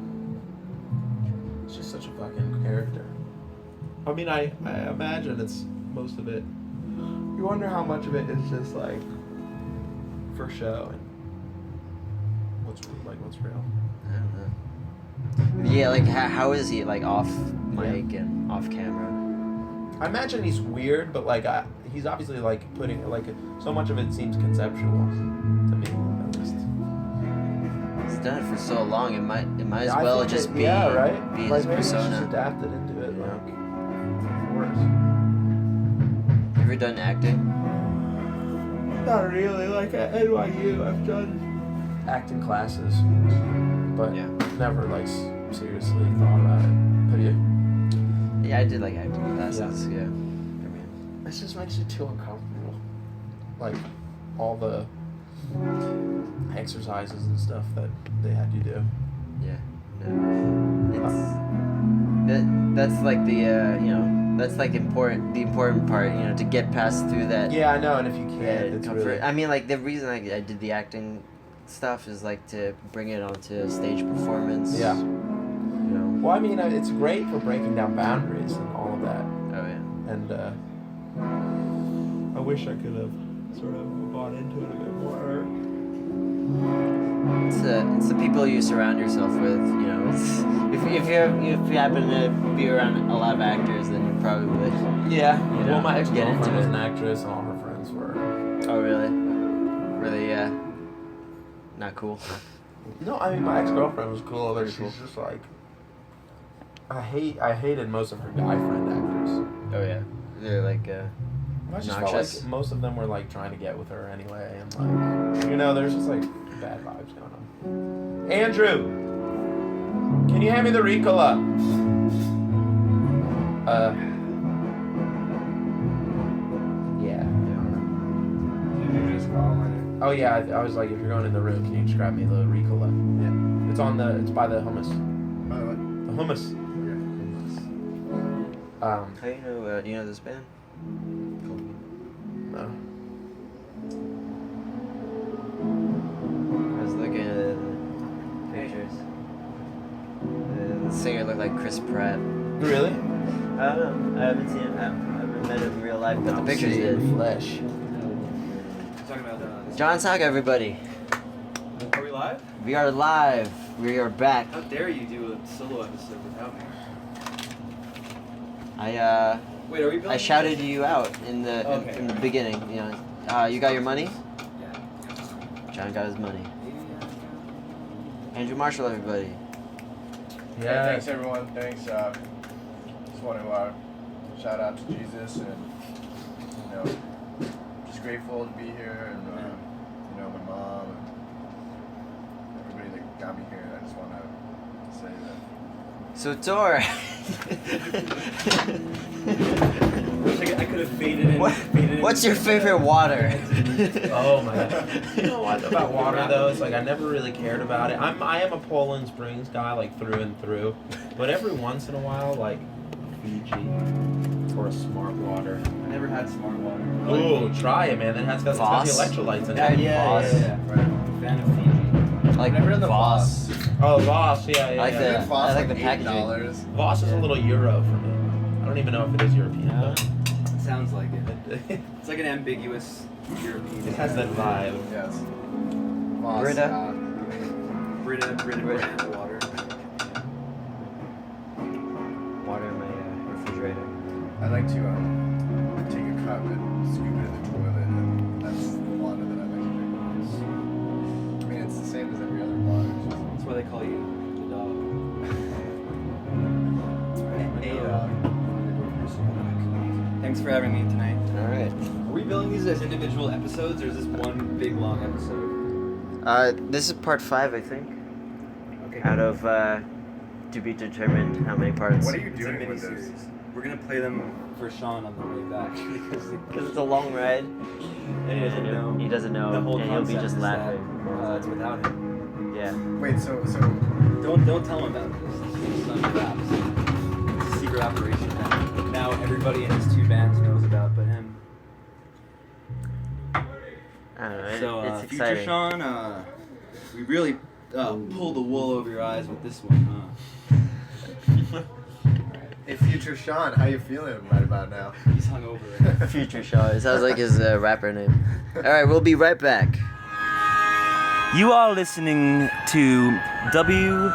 It's just such a fucking character. I mean, I imagine it's most of it. You wonder how much of it is just like for show and what's real. I don't know. Yeah, like how is he like off mic and off camera? I imagine he's weird, but like he's obviously like putting like so much of it seems conceptual to me at least. He's done it for so long. It might as I well think just be right. be Like his maybe he's just persona. adapted into it. Yeah. Like worse. You ever done acting? Not really. Like at NYU, I've done acting classes, but Yeah. never like seriously thought about it. Have you? Yeah, I did like acting classes. Yeah. I mean, It just makes you too uncomfortable. Like all the exercises and stuff that they had you do. yeah. No. That's like the that's like the important part, to get past through that. Yeah, I know. And if you can't, that it's comfort. really. I mean, like the reason I did the acting stuff is like to bring it onto a stage performance. Yeah. You know. Well, I mean, it's great for breaking down boundaries and all of that. Oh yeah. And I wish I could have sort of bought into it a bit more. It's the people you surround yourself with. It's if you happen to be around a lot of actors, then you probably would. Yeah. You know, Well, my get into ex-girlfriend was it. an actress, and all her friends were. Oh really? Really? Yeah. Not cool. No, I mean my ex-girlfriend was cool, but Very she's cool. just like. I hated most of her guy friend actors. Oh yeah. They're like I just felt obnoxious. like most of them were like trying to get with her anyway, and like there's just like bad vibes going on. Andrew, can you hand me the Ricola? Yeah. Did you just call my name? Oh yeah, I was like, if you're going in the room, can you just grab me the Ricola? Yeah. It's by the hummus. By the way. The hummus. How do you know this band? No. I was looking at the pictures. The singer looked like Chris Pratt. Really? I don't know. I haven't seen him. I haven't met him in real life, but the pictures See it in did. flesh. Talking about this. John Sacca, everybody. Are we live? We are live. We are back. How dare you do a solo episode without me? Wait, are we? I shouted you out in the Okay. in the beginning. You got your money? Yeah. John got his money. Andrew Marshall, everybody. Hey, Yeah. thanks everyone. Thanks. Just want to shout out to Jesus and just grateful to be here and my mom and everybody that got me here. I just want to say that. So Tor. I could have faded in. What's your favorite water? Oh my god. You know what about water though? It's like I never really cared about it. I am a Poland Springs guy like through and through, but every once in a while like Fiji or a Smart Water. I never had smart water. Ooh, try it, man. It has got the Voss? electrolytes in Yeah, it. yeah, Voss. yeah. Right. I'm a fan of Fiji. Like Never done the Voss. Oh, Voss. Yeah, I like yeah. the- I like the packaging. $8. Voss is a little Euro for me. I don't even know if it is European. No? It sounds like it. But It's like an ambiguous European. it has that vibe. Yes. Brita. Brita brand water. Water in my refrigerator. I like to take a cup and scoop it in the toilet, and that's the water that I like to drink. I mean, it's the same as every other water. It's just That's why they call you Thanks for having me tonight. All right. Are we billing these as individual episodes, or is this one big long episode? This is part 5, I think. Okay. Out of to be determined how many parts. What are you It's a doing with this? mini-series. We're gonna play them for Sean on the way back Because it's a long ride. and he doesn't know. He doesn't know, The whole and he'll be concept just is laughing. that, it's without him. Yeah. Wait, so Don't tell him about this. It's under wraps. It's a secret operation that now everybody in his 2 bands knows about, but him. I don't know. So, it's future exciting. Sean, we really pulled the wool over your eyes with this one, huh? hey, future Sean, how you feeling right about now? He's hungover. Future Shaw. It sounds like his rapper name. All right, we'll be right back. You are listening to WJOE,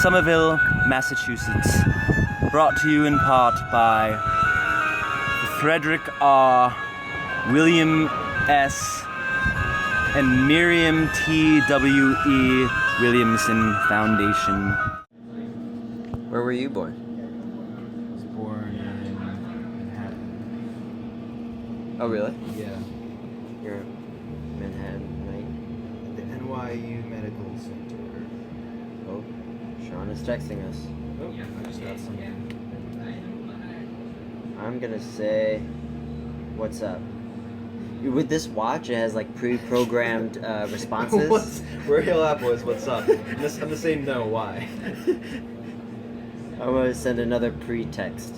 Somerville, Massachusetts. Brought to you in part by Frederick R., William S., and Miriam T.W.E. Williamson Foundation. Where were you born? I was born in Manhattan. Oh, really? Yeah. You're a Manhattan, right? The NYU Medical Center. Oh, Sean is texting us. Oh, I just got some. I'm gonna say, what's up? With this watch, it has like pre-programmed responses. Where he'll up was what's up. I'm gonna say no. Why? I'm gonna send another pre-text.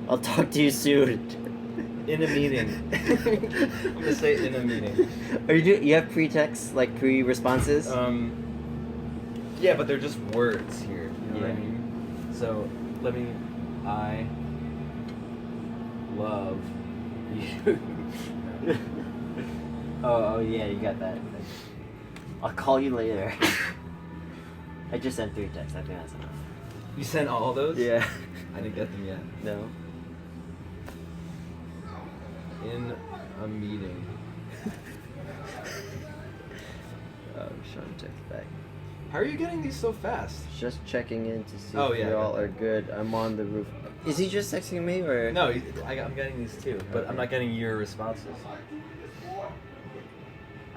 I'll talk to you soon. In a meeting. I'm gonna say in a meeting. Are you have pre-text, like pre-responses? Yeah, but they're just words here. You know what I Yeah. mean? So I love you. Oh yeah, you got that. I'll call you later. I just sent 3 texts. I think that's enough. You sent all those? Yeah. I didn't get them yet. No. In a meeting. Oh, Sean text back. How are you getting these so fast? Just checking in to see Oh, if yeah, you I all got are that. good. I'm on the roof. Is he just texting me or? No, I'm getting these too, but I'm not getting your responses.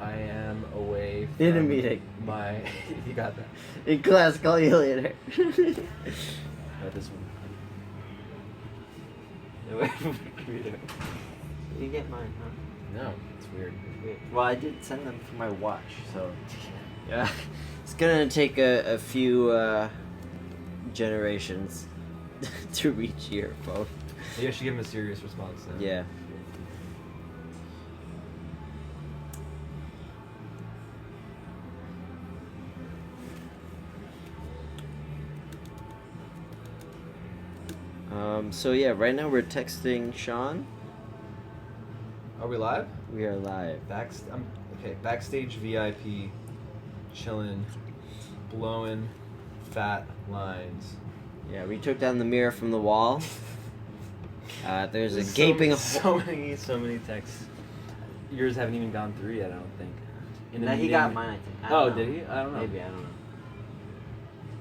I am away from In a meeting. my... You got that. In class, call you later. Got this one. You get mine, huh? No, it's weird. Well, I did send them from my watch, so yeah, it's gonna take a few generations to reach your phone. Maybe I should give him a serious response then. Yeah. So yeah, right now we're texting Sean. Are we live? We are live. Okay, backstage VIP, chilling, blowing fat lines. Yeah, we took down the mirror from the wall. There's a gaping hole. So many texts. Yours haven't even gone through yet, I don't think. No, he got mine, I think. I Oh, don't know. did he? I don't know. Maybe, I don't know.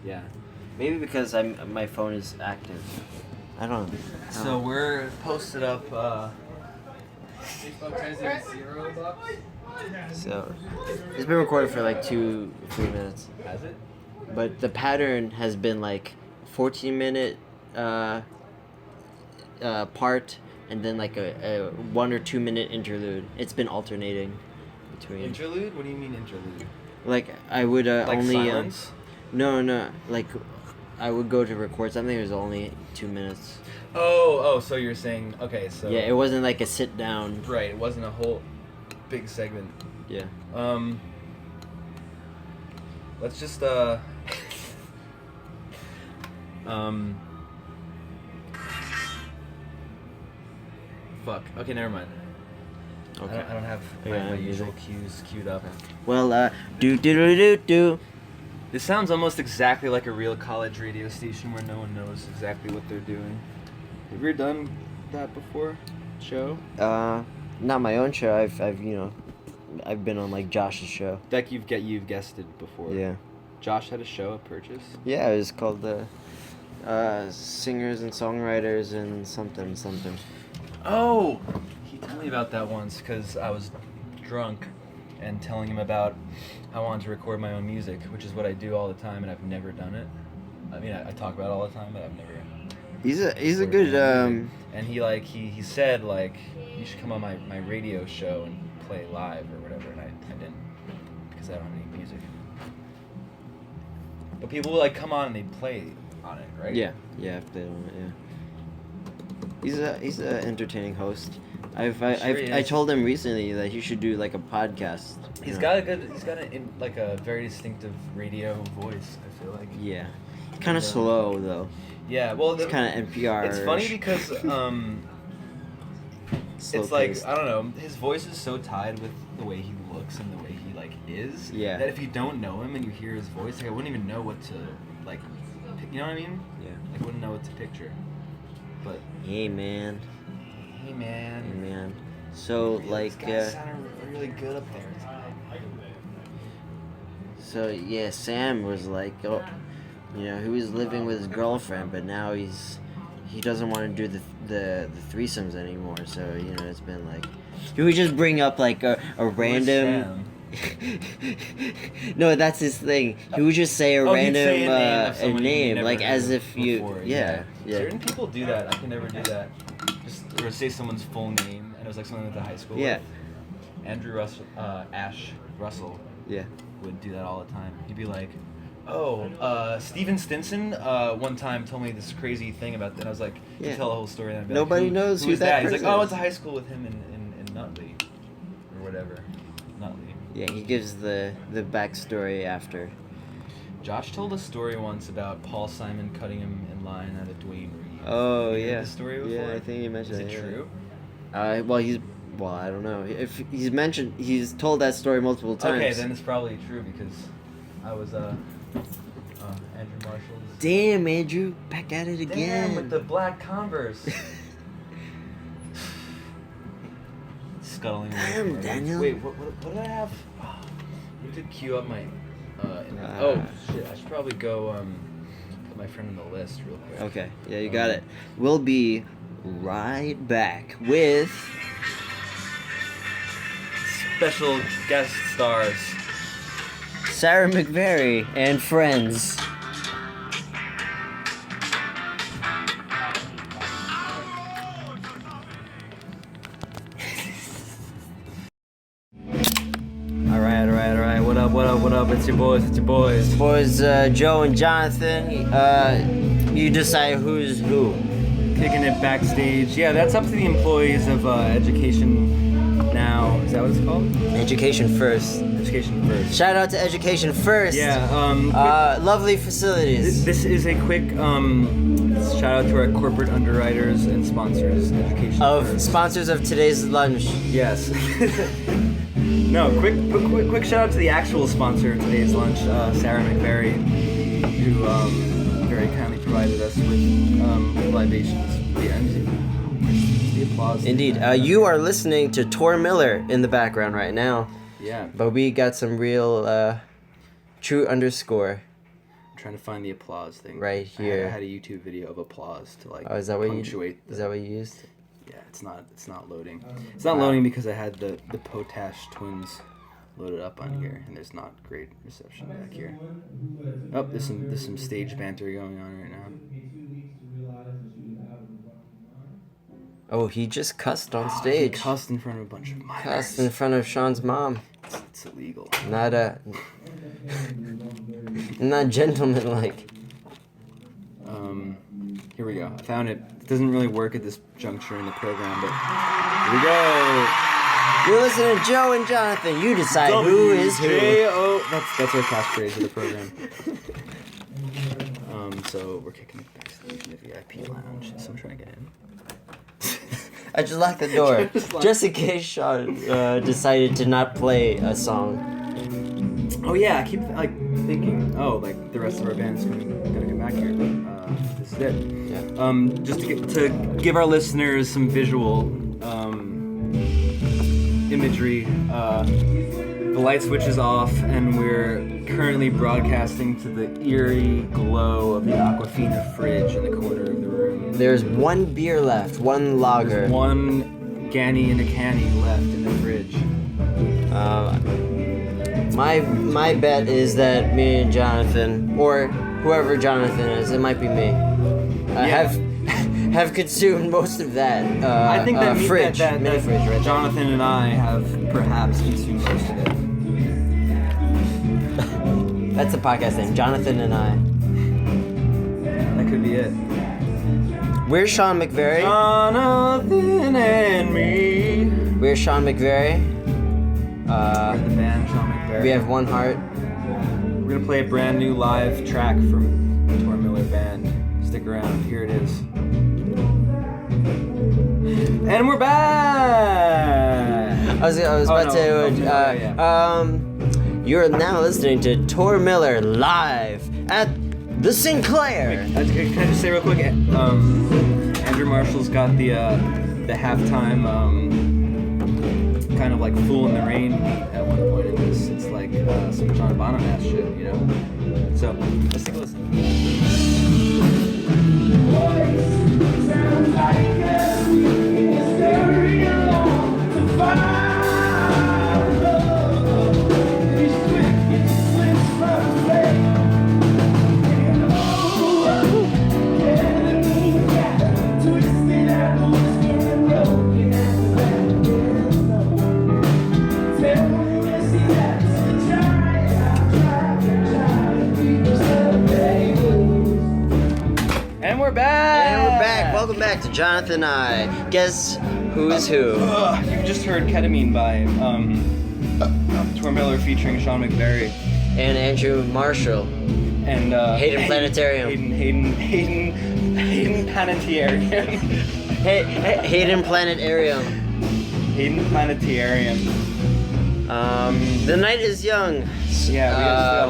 Yeah. Maybe because my phone is active. I don't know. So we're posted up. $0. So it's been recorded for like 2-3 minutes, Has it? but the pattern has been like 14-minute part and then like a 1 or 2 minute interlude. It's been alternating between. Interlude? What do you mean interlude? Like I would Like only silence? no like I would go to record something. It was only 2 minutes. Oh, so you're saying okay, so Yeah, it wasn't like a sit down. right, it wasn't a whole big segment. Yeah. Let's just fuck. Okay, never mind. Okay. I don't have You my, don't have usual music? cues queued up. Well, do. This sounds almost exactly like a real college radio station where no one knows exactly what they're doing. Have you ever done that before? Show? Not my own show. I've been on like Josh's show. Like you've guessed it before. Yeah. Josh had a show at Purchase. Yeah, it was called singers and songwriters and something. Oh, he told me about that once because I was drunk and telling him about how I wanted to record my own music, which is what I do all the time, and I've never done it. I mean, I talk about it all the time, but I've never. He's a good And he said like you should come on my radio show and play live or whatever, and I didn't because I don't have any music. But people will like come on and they play on it, right? Yeah, if they don't, yeah. He's a entertaining host. I told him recently that he should do like a podcast. He's got a very distinctive radio voice, I feel like. Yeah. Kind of slow though. Yeah, well, it's kind of NPR. It's funny because it's like paced. I don't know. His voice is so tied with the way he looks and the way he like is. Yeah. That if you don't know him and you hear his voice, like I wouldn't even know what to like. You know what I mean? Yeah. Like I wouldn't know what to picture. But Hey man. So this guy sounded really good up there. So yeah, Sam was like, oh, you know, he was living with his girlfriend, but now he doesn't want to do the threesomes anymore. So you know, it's been like, he would just bring up like a random. No, that's his thing. He would just say a random a name like as if you before, yeah. Certain people do that. I can never do that. Just or say someone's full name and it was like something with the high school. Yeah. Andrew Russell, Ash Russell. Yeah. Would do that all the time. He'd be like, "Oh, Steven Stinson one time told me this crazy thing about that." And I was like, Yeah. tell the whole story. And I'd be Nobody like, knows who is that He's like, person "Oh, I is." went to high school with him in Nutley, or whatever." Nutley. Yeah, he gives the backstory after. Josh told a story once about Paul Simon cutting him in line at a Dwayne Reed. Oh You heard yeah. this story before? Yeah, I think he mentioned Is it yeah. true? Well, I don't know. If he's told that story multiple times. Okay, then it's probably true because I was Andrew Marshall's. Damn, Andrew, back at it again. Damn, with the black Converse. Scuttling away. Damn, from our Daniel. Wait, what did I have? Oh, I need to queue up my. Oh shit! I should probably go put my friend on the list real quick. Okay, yeah, you got it. We'll be right back with Special guest stars. Sarah McVerry and friends. Alright. What up? It's your boys. Boys, Joe and Jonathan. You decide who's who. Kicking it backstage. Yeah, that's up to the employees of Education Now. Is that what it's called? Education First. Education First. Shout out to Education First. Yeah. Lovely facilities. This is a quick shout out to our corporate underwriters and sponsors. Education First. Sponsors of today's lunch. Yes. No, quick shout out to the actual sponsor of today's lunch, Sarah McVerry, who very kindly provided us with libations at the end. The applause. Indeed. You are listening to Tor Miller in the background right now. Yeah. But we got some real true underscore. I'm trying to find the applause thing. Right here. I had a YouTube video of applause to like is that what punctuate. Is that what you used? Yeah, it's not loading. It's not loading because I had the Potash twins loaded up on here, and there's not great reception back here. Oh, there's some stage banter going on right now. Oh, he just cussed on stage. He cussed in front of a bunch of minors. Cussed in front of Sean's mom. It's illegal. Not gentlemanlike. Here we go. I found it. It doesn't really work at this juncture in the program, but here we go. You're listening to Joe and Jonathan. You decide who is who. That's our catchphrase of the program. So we're kicking it backstage in the VIP lounge. So I'm trying to get in. I just locked the door, just in case Sean decided to not play a song. Oh yeah, I keep thinking, like the rest of our band's gonna come back here, but this is it. Yeah. Just to give our listeners some visual imagery. The light switch is off, and we're currently broadcasting to the eerie glow of the Aquafina fridge in the corner of the room. There's one beer left, one lager. There's one Ganny and a Canny left in the fridge. My bet is that me and Jonathan, or whoever Jonathan is, it might be me, have consumed most of that. I think that fridge, that mini fridge, right there. Jonathan and I have perhaps consumed most of it. That's the podcast name, Jonathan and I. That could be it. We're Sean McVerry. Jonathan and me. We're Sean McVerry. We're the band Jon McVerry. We have one heart. We're gonna play a brand new live track from the Tor Miller band. Stick around. Here it is. And we're back. I was about to. You're now listening to Tor Miller live at the Sinclair. Can I just say real quick? Andrew Marshall's got the halftime kind of like "Fool in the Rain" beat at one point in this. It's like some John Bonham ass shit, you know. So let's take a listen. And we're back! Welcome back to Jonathan and I. Guess who is who? You just heard Ketamine by Tor Miller featuring Sean McVerry. And Andrew Marshall. And Hayden Planetarium. Hayden Planetarium. Hayden Planetarium. Hayden Planetarium. The night is young. Yeah,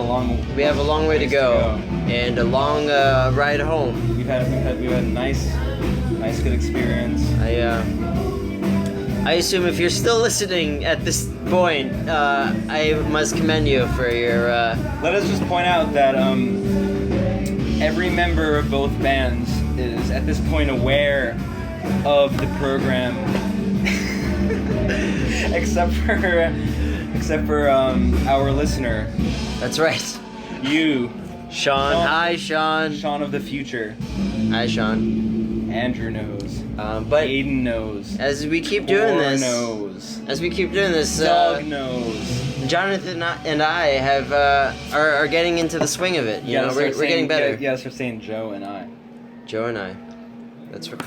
we have a long way to go, and a long ride home. We've had a nice good experience. I assume if you're still listening at this point, I must commend you for your. Let us just point out that every member of both bands is at this point aware of the program, except for our listener. That's right. You, Sean. Hi, Sean. Sean of the future. Hi, Sean. Andrew knows. But Aiden knows. As we keep doing Tor this, Doug knows. Jonathan and I have are getting into the swing of it. You know, we're getting better. Yeah, start saying Joe and I. Joe and I. That's right.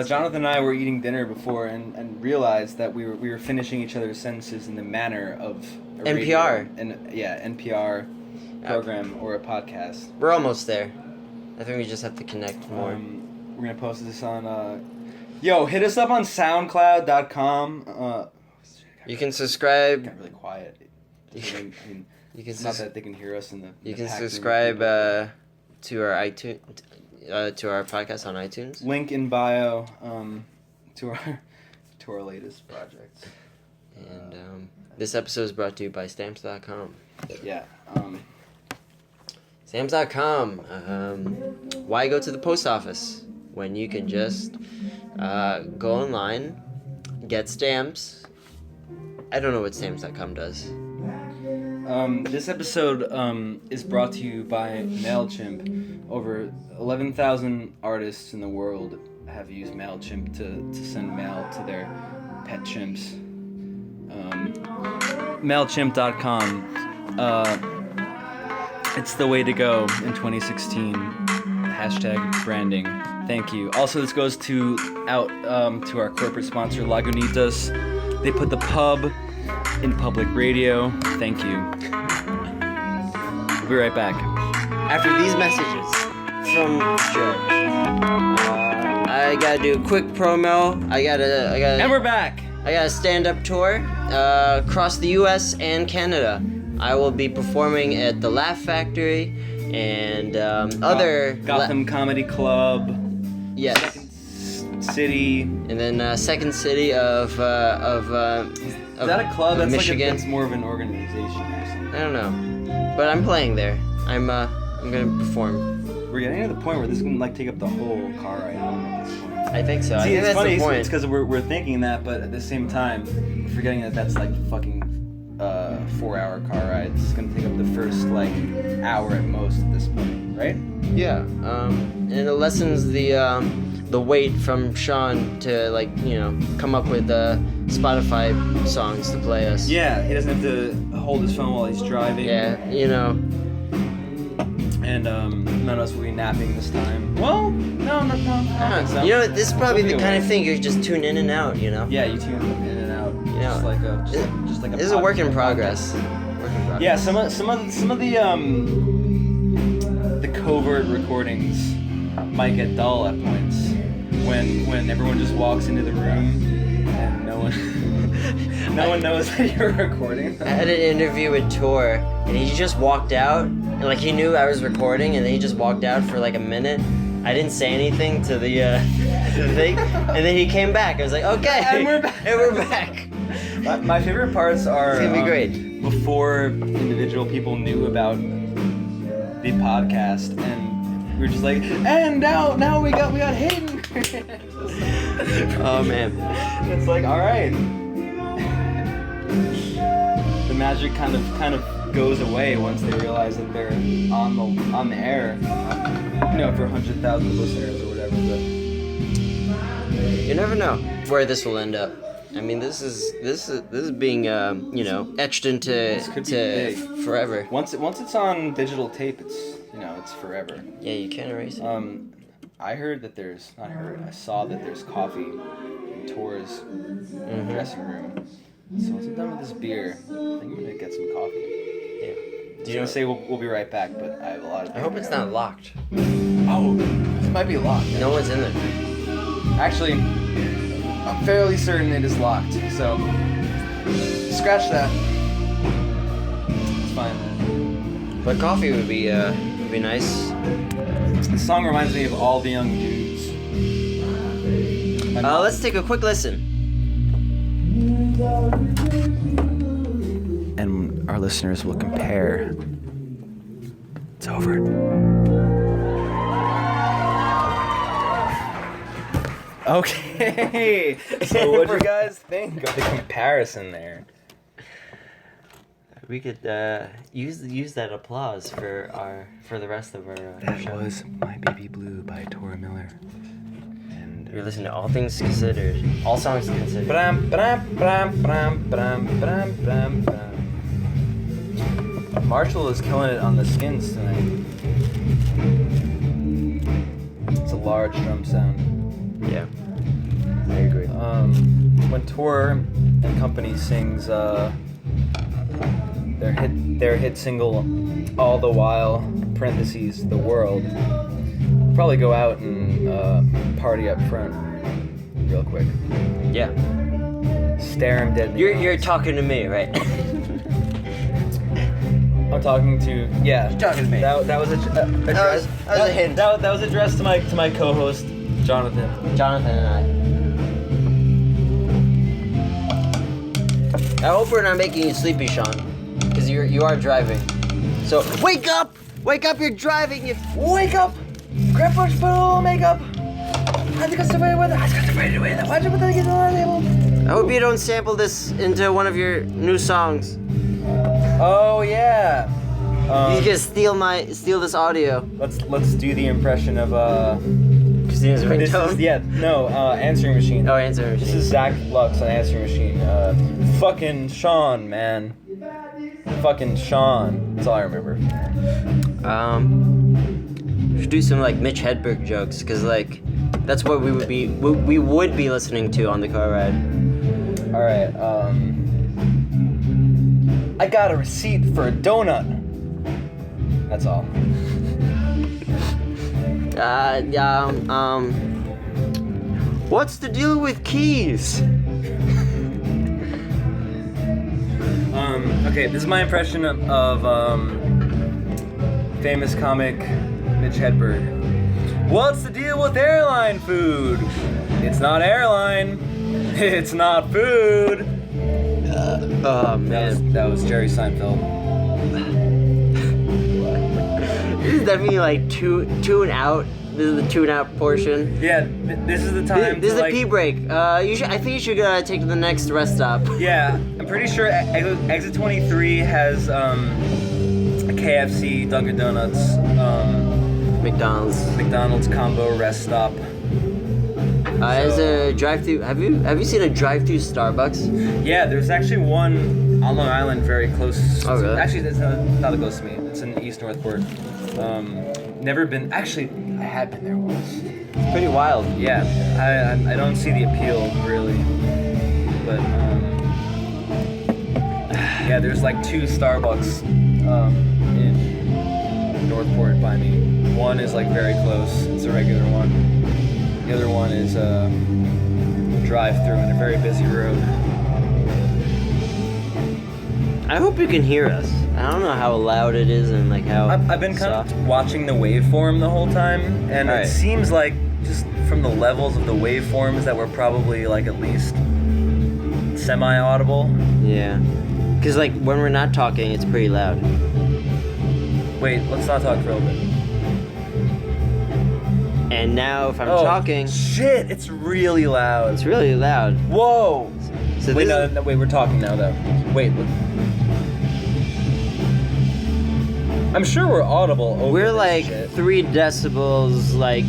Jonathan and I were eating dinner before and realized that we were finishing each other's sentences in the manner of a NPR. NPR program or a podcast. We're almost there. I think we just have to connect more. We're gonna post this on. Hit us up on SoundCloud.com. You can subscribe. Got really quiet. You can not that they can hear us in the. You can subscribe to our iTunes. To our podcast on iTunes. Link in bio to our latest projects. And this episode is brought to you by Stamps.com. Yeah. Stamps.com. Why go to the post office when you can just go online, get stamps? I don't know what Stamps.com does. This episode is brought to you by MailChimp. Over 11,000 artists in the world have used MailChimp to send mail to their pet chimps. MailChimp.com. It's the way to go in 2016. Hashtag branding. Thank you. Also, this goes to our corporate sponsor, Lagunitas. They put the pub in public radio. Thank you. We'll be right back. After these messages from Joe, I gotta do a quick promo. I gotta. And we're back. I got a stand-up tour across the U.S. and Canada. I will be performing at the Laugh Factory and other Gotham Comedy Club. Yes. City. And then Second City of Is that a club? That's Michigan. That's more of an organization or something. I don't know, but I'm playing there. I'm gonna perform. We're getting to the point where this can like take up the whole car ride home at this point. I think so. I See, think it's that's funny. the point. It's because we're thinking that, but at the same time, forgetting that that's like fucking 4-hour car ride. It's gonna take up the first like hour at most at this point, right? Yeah. And it lessens the weight from Sean to like come up with Spotify songs to play us. Yeah, he doesn't have to hold his phone while he's driving. Yeah. And none of us will be napping this time. Well, no. I don't think so. This is probably We'll the be kind of awake. thing you just tune in and out. Yeah, you tune in and out. know, Just like a. This is a work in progress. Yeah, some of the covert recordings might get dull at points when everyone just walks into the room and no one knows that you're recording. I had an interview with Tor, and he just walked out, and like he knew I was recording, and then he just walked out for like a minute. I didn't say anything to the thing, and then he came back. I was like, okay, And we're back. And we're back. My favorite parts are It's gonna be great. Before individual people knew about the podcast, and we were just like, and now we got Hayden. Oh man. It's like, all right. The magic kind of goes away once they realize that they're on the air, for 100,000 listeners or whatever. But You never know where this will end up. I mean, this is being etched into could be big. forever. once it's on digital tape, it's forever. Yeah, you can't erase it. I saw that there's coffee in Tor's dressing room. So once I'm done with this beer, I think I'm gonna get some coffee. Yeah. I was gonna say we'll be right back, but I have a lot of. I hope it's not locked. Oh, it might be locked. No one's in there. Actually, I'm fairly certain it is locked. So scratch that. It's fine. But coffee would be nice. This song reminds me of All the Young Dudes. Let's take a quick listen. And our listeners will compare. It's over. Okay. So what do you guys think of the comparison there? We could use that applause for the rest of our That show. was My Baby Blue by Tor Miller. And You're listening to All Things Considered. All songs considered. Marshall is killing it on the skins tonight. It's a large drum sound. Yeah. I agree. When Tor and company sings their hit single All the While (parentheses the world), we'll probably go out and party up front real quick. Yeah. Stare him dead in the You're eyes. talking to me, right? I'm talking to You're talking to me. That was addressed. that was a hint. That was addressed to my co-host Jonathan. Jonathan and I hope we're not making you sleepy, Sean, because you are driving. So wake up! Wake up! You're driving. You Wake up! Grandpa, put a little makeup. I hope you don't sample this into one of your new songs. Oh yeah. You can steal this audio. Let's do the impression of Christina's This ringtone. is answering machine. Oh, answer machine. This is Zach Lux on answering machine. Fucking Sean, man. Fucking Sean. That's all I remember. We should do some like Mitch Hedberg jokes, cause like that's what we would be listening to on the car ride. All right. I got a receipt for a donut. That's all. What's the deal with keys? Okay, this is my impression of famous comic Mitch Hedberg. What's the deal with airline food? It's not airline. It's not food. Oh man, That was Jerry Seinfeld. this is definitely like tune out. This is the tune out portion. Yeah, this is the time. This is to, the pee break. I think you should take to the next rest stop. Yeah, I'm pretty sure exit 23 has a KFC, Dunkin' Donuts, McDonald's combo rest stop. As a drive-through, have you seen a drive-through Starbucks? Yeah, there's actually one on Long Island very close. Oh, really? Actually, it's not that close to me. It's in East Northport. Never been. Actually, I had been there once. It's pretty wild. Yeah, I don't see the appeal really, but yeah, there's like 2 Starbucks in Northport by me. One is like very close. It's a regular one. The other one is a drive-through in a very busy road. I hope you can hear us. I don't know how loud it is and like how. I've been kind of watching the waveform the whole time, and Right. it seems like just from the levels of the waveforms that we're probably like at least semi-audible. Yeah. Cause like when we're not talking, it's pretty loud. Wait, let's not talk for a little bit. And now if I'm talking, Shit, it's really loud. it's really loud. Whoa. So Wait, this no, wait, we're talking now though. Wait. I'm sure we're audible over we're this like shit. 3 decibels like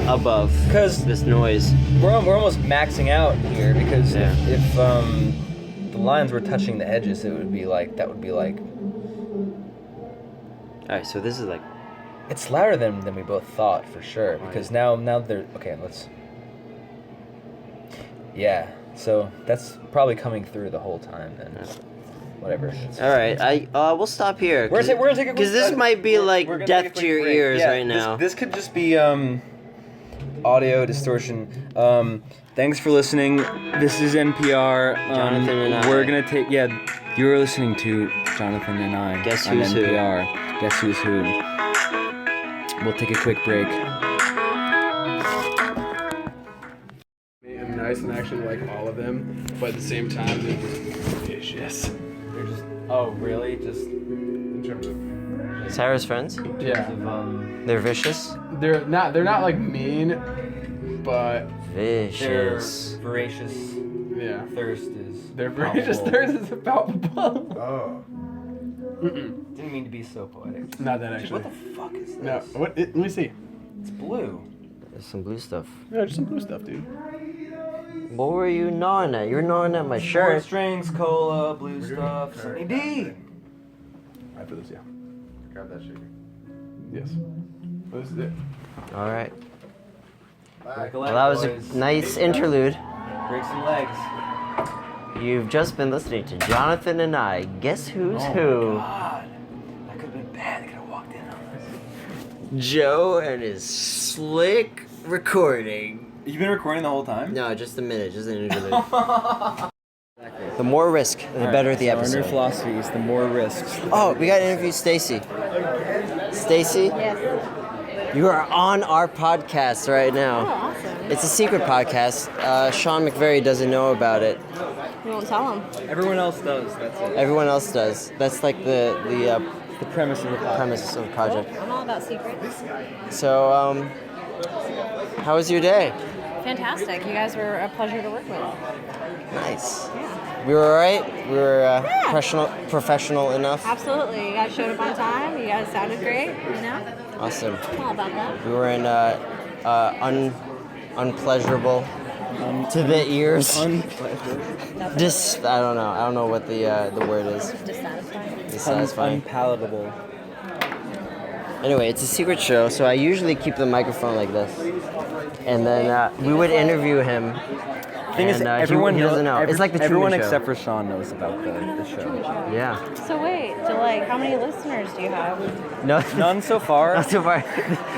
above 'Cause this noise. We're almost maxing out here because Yeah. if the lines were touching the edges, that would be like. Alright, so this is like. It's louder than we both thought for sure because now they're okay. Let's. Yeah, so that's probably coming through the whole time then. Whatever. Alright, we'll stop here. We're gonna take a quick. Because this might be like we're gonna take a deaf quick to your break. ears Yeah, right now. This could just be audio distortion. Thanks for listening. This is NPR. Jonathan and I. We're gonna take. Yeah, you're listening to Jonathan and I. Guess on who's who. NPR. Guess who's who. We'll take a quick break. I'm nice and actually like all of them, but at the same time they're just vicious. They're just. Oh, really? Just. In terms of Sarah's friends? yeah, They're vicious? they're not like mean, but Vicious. They're voracious. yeah, Thirst is. they're vicious. palpable. Theirs is palpable. Oh. Didn't mean to be so poetic. Not that Dude, actually. what the fuck is this? No, let me see. It's blue. There's some blue stuff. No, just some blue stuff, dude. What were you gnawing at? You were gnawing at my Four shirt. strings, cola, blue stuff, Sunny D. I put this, yeah. Grab that shaker. Yes. Well, this is it. Alright. Bye. Well, that was a nice interlude. Break some legs. You've just been listening to Jonathan and I. Guess who's who? God, that could have been bad. They could have walked in on us. Joe and his slick recording. You've been recording the whole time? No, just a minute, just an interlude. The more risk, the better the Our new episode. philosophy is the more risks. Oh, we got to interview Stacey. Stacey, Yes. you are on our podcast right Oh, now. awesome. It's a secret podcast. Sean McVerry doesn't know about it. You won't tell them. Everyone else does. That's it. Everyone else does. That's like the The premise of the podcast. premise of the project. I'm all about secrets. So, how was your day? Fantastic. You guys were a pleasure to work with. Nice. Yeah. We were alright. We were professional enough. Absolutely. You guys showed up on time. You guys sounded great. You know? Awesome. I'm all about that. We were in unpleasurable to the ears. I don't know. I don't know what the word is. Dissatisfying. Dissatisfying. Unpalatable. Anyway, it's a secret show, so I usually keep the microphone like this, and then we would interview him. Thing is, And, everyone he doesn't know. It's like the Truman everyone Show. except for Sean knows about the show. Yeah. So wait, how many listeners do you have? No. None so far. Not so far.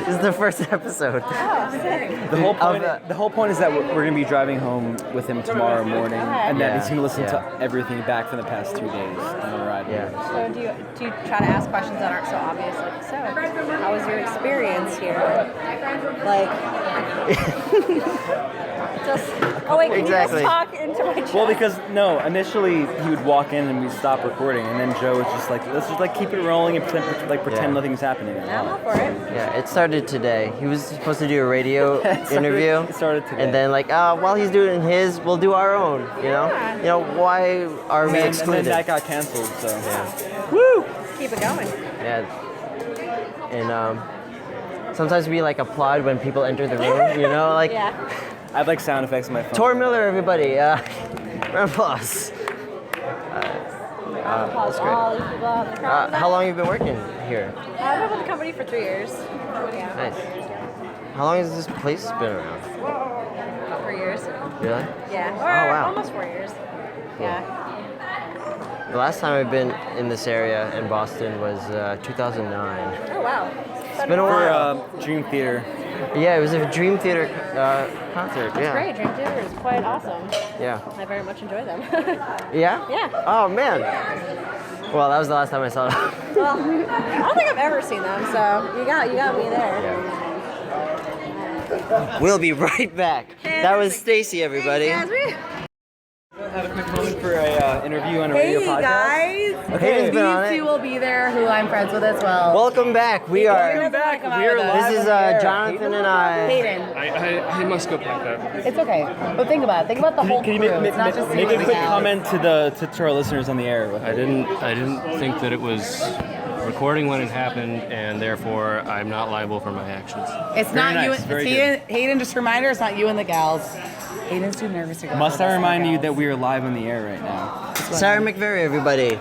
This is the first episode. Oh, sick. The whole point. Of, The whole point is that we're gonna be driving home with him tomorrow morning, and that Yeah, he's gonna listen yeah. to everything back from the past 2 days on the ride Yeah. here. So do you try to ask questions that aren't so obvious? Like, so how was your experience here? Like, Oh wait, can Exactly. you just talk into my chest? Well, because initially he would walk in and we'd stop recording, and then Joe was just like, let's just like keep it rolling and pretend nothing's happening. I'm all for it. Yeah, it started today. He was supposed to do a radio interview. It started today. And then while he's doing his, we'll do our own. You know. Yeah. You know why are we and excluded? then that got canceled. So Yeah. woo! Keep it going. Yeah. And sometimes we like applaud when people enter the room. You know, like Yeah. I have like sound effects on my phone. Tor Miller, everybody. Round of applause. That's great. All these people out in the crowd. How long have you been working here? I've been with the company for 3 years. Yeah. Nice. How long has this place been around? 4 years. Really? Yeah. Oh, Or wow. almost 4 years. Yeah. The last time I've been in this area in Boston was 2009. Oh wow. It's been a For while. Dream Theater. Yeah, it was a Dream Theater concert. Yeah. Great. Dream Theater is quite awesome. Yeah. I very much enjoy them. Yeah? Yeah. Oh man. Well, that was the last time I saw them. Well, I don't think I've ever seen them, so you got me there. We'll be right back. That was Stacey, everybody. Guys, Have a quick moment for a interview on a radio Hey podcast. guys, Hayden's been on these it. two will be there, who I'm friends with as well. Welcome back. We are. Welcome back. We're live. This is Jonathan and I. Hayden, I must go pack that. it's okay. But think about it. Think about the whole Can crew. you It's not just make you a and quick Cal. comment to our listeners on the air? I didn't think that it was recording when it happened, and therefore I'm not liable for my actions. It's Very not you. nice, It's very Hayden. Just a reminder, it's not you and the gals. Hayden's too nervous to go. Must I remind you that we are live on the air right now? Sarah McVerry, everybody.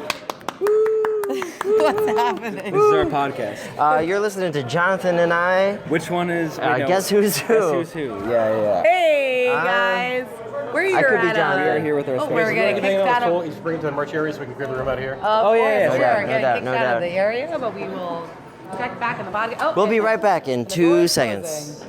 What's happening? This is our podcast. You're listening to Jonathan and I. Which one is? Guess Who's Who? Guess Who's Who? Yeah. Hey guys, where you I could be at? Jonathan. We are here with our Oh, sponsors. we're getting kicked out of. You should bring it to the merch area so we can grab the room out here. Oh, yeah, yeah, Sure, no doubt, we're getting no kicked doubt. out of the area, but we will check back in the podcast. Oh, We'll be and right back in the 2 door's seconds. closing.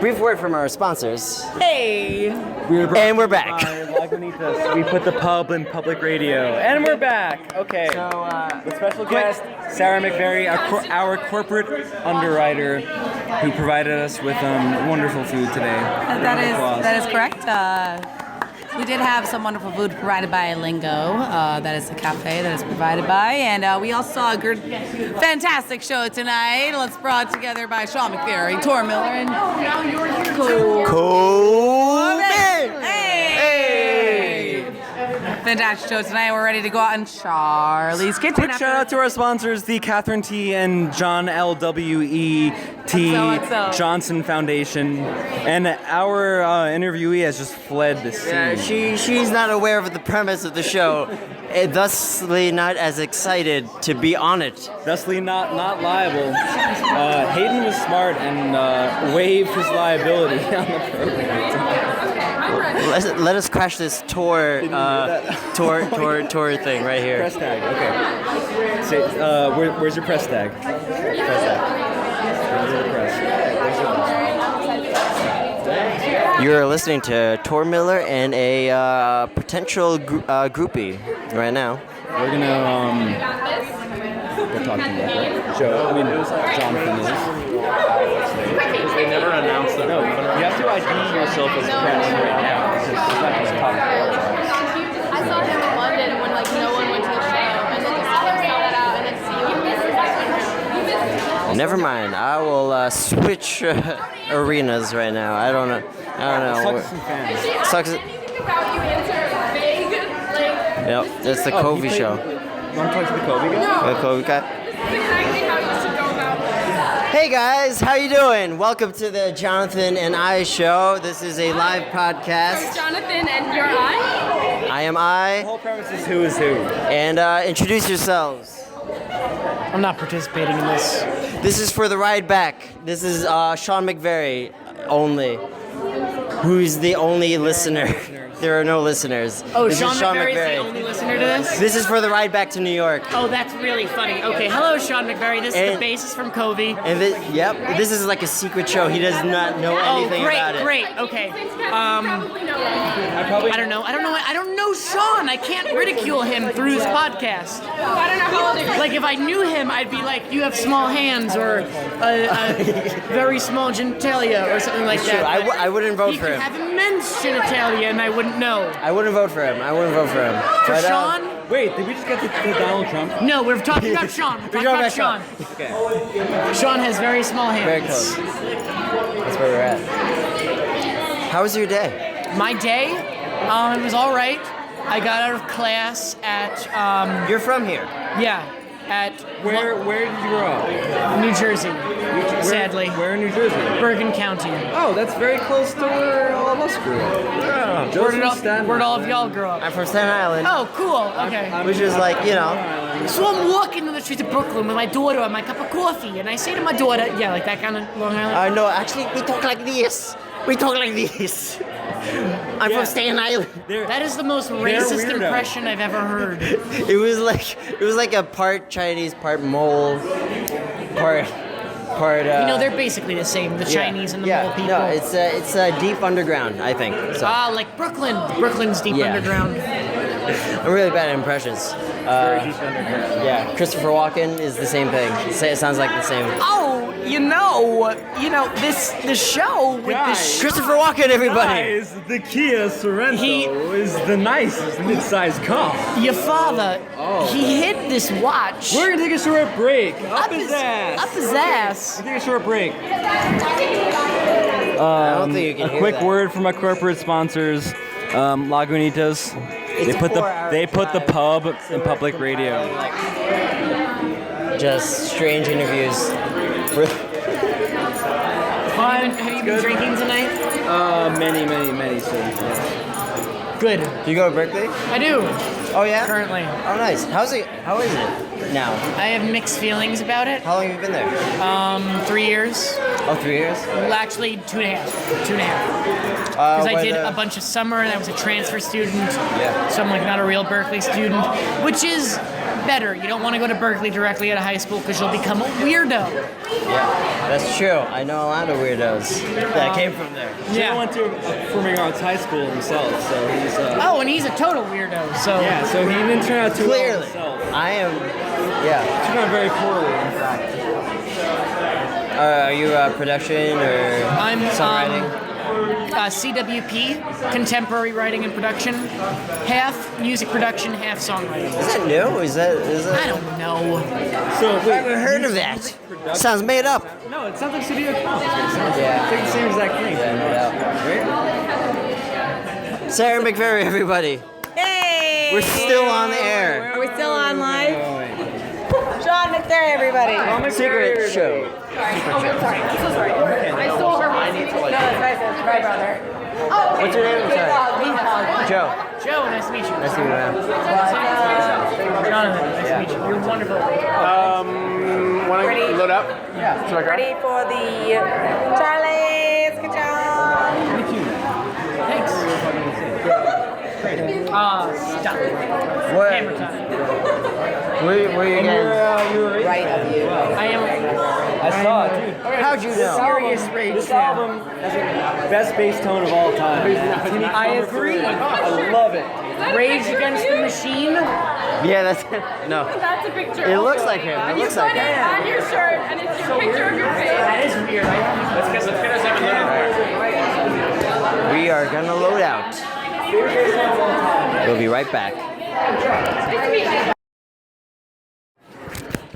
Brief word from our sponsors. Hey. And we're back. Lagunitas. We put the pub in public radio, and we're back. Okay. So, With special guest Sarah McVerry, our corporate underwriter, who provided us with wonderful food today. That is correct. We did have some wonderful food provided by Lingo. That is the cafe that is provided by, and we also saw a good, fantastic show tonight. Let's brought together by Sean McVerry, Tor Miller, and Hey! Fantastic show tonight. We're ready to go out in Charlie's Kitchen. Quick shout out to our sponsors, the Catherine T. and John L.W.E. T. XO. Johnson Foundation. And our interviewee has just fled the scene. Yeah, she's not aware of the premise of the show, thusly not as excited to be on it. Thusly not liable. Hayden was smart and waived his liability on the program. Let us crash this tour thing right here. Press tag, okay. Say, where's your press tag? Press tag. Where's your press? You're listening to Tor Miller and a potential groupie right now. We're gonna we're talking about that. Jonathan is. They never announced that. No, you have to ID yourself as press right now. It's not just I saw him in London when like no one went to the show, and then to see him sell that out, and then see you. Never mind. I will switch arenas right now. I don't know. Sucks some fans. Sucks. Anything about you answer vague, like. Yep, it's the Covey show. You want to talk to the Kobe guy? The Covey guy. This is exactly how you should go about it. Hey guys, how you doing? Welcome to the Jonathan and I show. This is a live podcast. Jonathan and your eye. I am The I, whole premise is who is who. and introduce yourselves. I'm not participating in this. This is for the ride back. This is Sean McVerry only, who's the only listener. There are no listeners. Oh, This is Sean McVerry is the only listener to this? This is for the ride back to New York. Oh, that's really funny. Okay, hello, Sean McVerry. This is And- the bassist from Covey. And this is like a secret show. He does not know Oh, anything great, about it. great. Okay. Probably know that. I don't know. I don't know Sean. I can't ridicule him through this podcast. I don't know how old are you. Like if I knew him, I'd be like, "You have small hands," or a very small genitalia, or something like True. that. I wouldn't vote He for could him. have immense genitalia, and I wouldn't know. I wouldn't vote for him. For But, Sean? Wait, did we just get to Donald Trump? No, we're talking about Sean. We're talking about Sean. Okay. Sean has very small hands. Very close. That's where we're at. How was your day? My day, it was all right. I got out of class at You're from here. at Where did you grow up? New Jersey. Sadly, Where in New Jersey? Bergen County. Oh, that's very close to where all of us grew up. Where'd all of y'all grow up? I'm from Staten Island. Oh, cool. Okay. Which is like, So I'm walking in the streets of Brooklyn with my daughter and my cup of coffee, and I say to my daughter, yeah, like that kind of Long Island. No, actually, we talk like this. I'm from Staten Island. That is the most racist impression I've ever heard. It was like a part Chinese, part Mole, part. They're basically the same, the Chinese and the Mole people. No, it's deep underground, I think. So. Like Brooklyn. Brooklyn's deep underground. I'm really bad at impressions. Very deep underground. Yeah, Christopher Walken is the same thing. It sounds like the same. Oh, this show with Christopher Walken, everybody. Guys, the Kia Sorento is the nicest mid-sized car. Your father, he hid this watch. We're gonna take a short break. Up his Up his ass. Take a short break. I don't think you can A hear quick that. word from our corporate sponsors, Lagunitas. It's They put the pub in public radio. Just strange interviews. Have you been drinking tonight? Many, sir. Yeah. Good. Do you go to Berkeley? I do. Oh yeah. Currently. Oh nice. How is it now? I have mixed feelings about it. How long have you been there? 3 years. Oh, 3 years. Well, actually, 2.5. 2.5. Because I did a bunch of summer and I was a transfer student. Yeah. So I'm like not a real Berkeley student, which is better. You don't want to go to Berkeley directly out of high school because you'll become a weirdo. Yeah, that's true. I know a lot of weirdos that came from there. He went to performing arts high school himself, so he's. And he's a total weirdo. So yeah, so he didn't turn out too well Clearly, himself. I am. Yeah. He turned out very poorly, in fact. Are you production or I'm songwriting? CWP, contemporary writing and production, half music production, half songwriting. Is that new? Is that? I don't know. So I haven't heard of that. Sounds made up. No, it sounds like studio comp. Yeah. It's like the same exact thing. Yeah. Sarah McVerry, everybody. Hey! We're still on the air. Are we still on live? Jon McVerry, everybody. Secret show. Sorry. I'm so sorry. I stole her money. No, that's my brother. Oh, What's your name? Sorry. Joe. Joe, nice to meet you. Nice to meet you, man. Jonathan, nice to meet you. You're wonderful. Want to load up? Yeah. Ready for the Charlie's Kitchen. Thanks. Stop. What? Hammer time. Where you guys? Right of you. I am. I saw it, dude. How'd you know? Serious rage This fan. album has the best bass tone of all time. I agree. I love it. Rage Against the Machine. Yeah, that's no. that's a picture. It looks like him. It You looks put like it him. on your shirt, and it's your picture of your face. That is weird. Let's get us have a We are gonna load out. We'll be right back.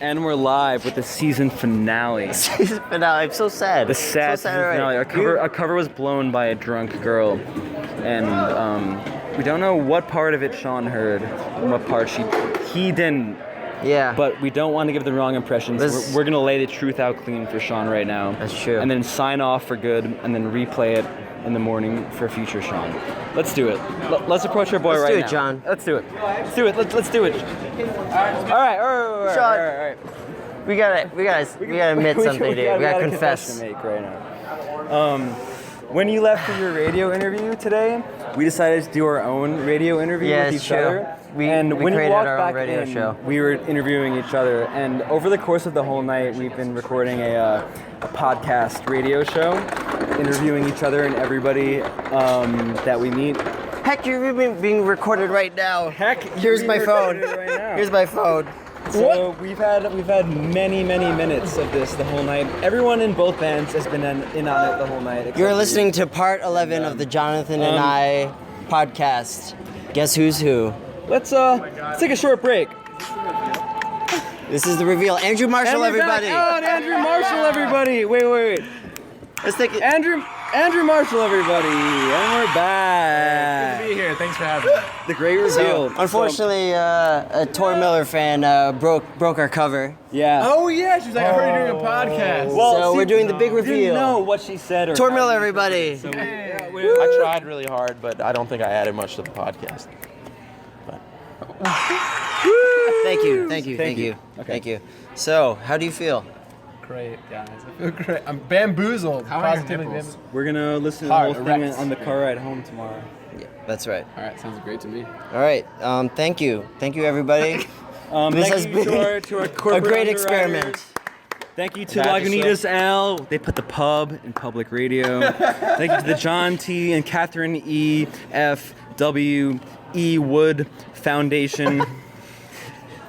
And we're live with the season finale. Season finale. I'm so sad. The sad so season finale. Our cover was blown by a drunk girl, and we don't know what part of it Sean heard, and what part he didn't. Yeah. But we don't want to give the wrong impressions. This- We're gonna lay the truth out clean for Sean right now. That's true. And then sign off for good, and then replay it in the morning for future Sean. Let's do it. Let's approach our boy Let's right do it, now. John. Let's do it. Let's do it. Let's do it. All right. Sean. We gotta admit something, dude. We gotta a confess. confession to make right now. When you left for your radio interview today, we decided to do our own radio interview Yeah, with it's each true. other. We when you created walked our own back radio in, show. we were interviewing each other, and over the course of the whole night, we've been recording a podcast radio show, interviewing each other and everybody that we meet. Heck, you're even being recorded right now. Heck, here's my phone. Right now. Here's my phone. So we've had many minutes of this the whole night. Everyone in both bands has been in on it the whole night. You're listening to part 11 of the Jonathan and I podcast. Guess who's who? Let's take a short break. This is the reveal. Andrew Marshall, everybody. Oh, and Andrew Marshall, everybody. Wait. Let's take it. Andrew Marshall, everybody, and we're back. Good to be here. Thanks for having me. The great reveal. Unfortunately, a Tor Miller fan broke our cover. Yeah. Oh yeah, she was like, I heard you're doing a podcast. So we're doing the big Didn't reveal. know what she said. Or Tor Miller, everybody. So I tried really hard, but I don't think I added much to the podcast. Thank you. Okay. Thank you. So, how do you feel? Great, guys. I feel great. I'm bamboozled. How are your nipples? We're gonna listen to the Hard, whole thing erect. on the car ride home tomorrow. Yeah, that's right. All right, sounds great to me. All right. Thank you, everybody. This Thank has you been to our a corporate great underwriters. experiment. Thank you to Badger Lagunitas Al. They put the pub in public radio. Thank you to the John T. and Catherine E. F. W. E. Wood Foundation.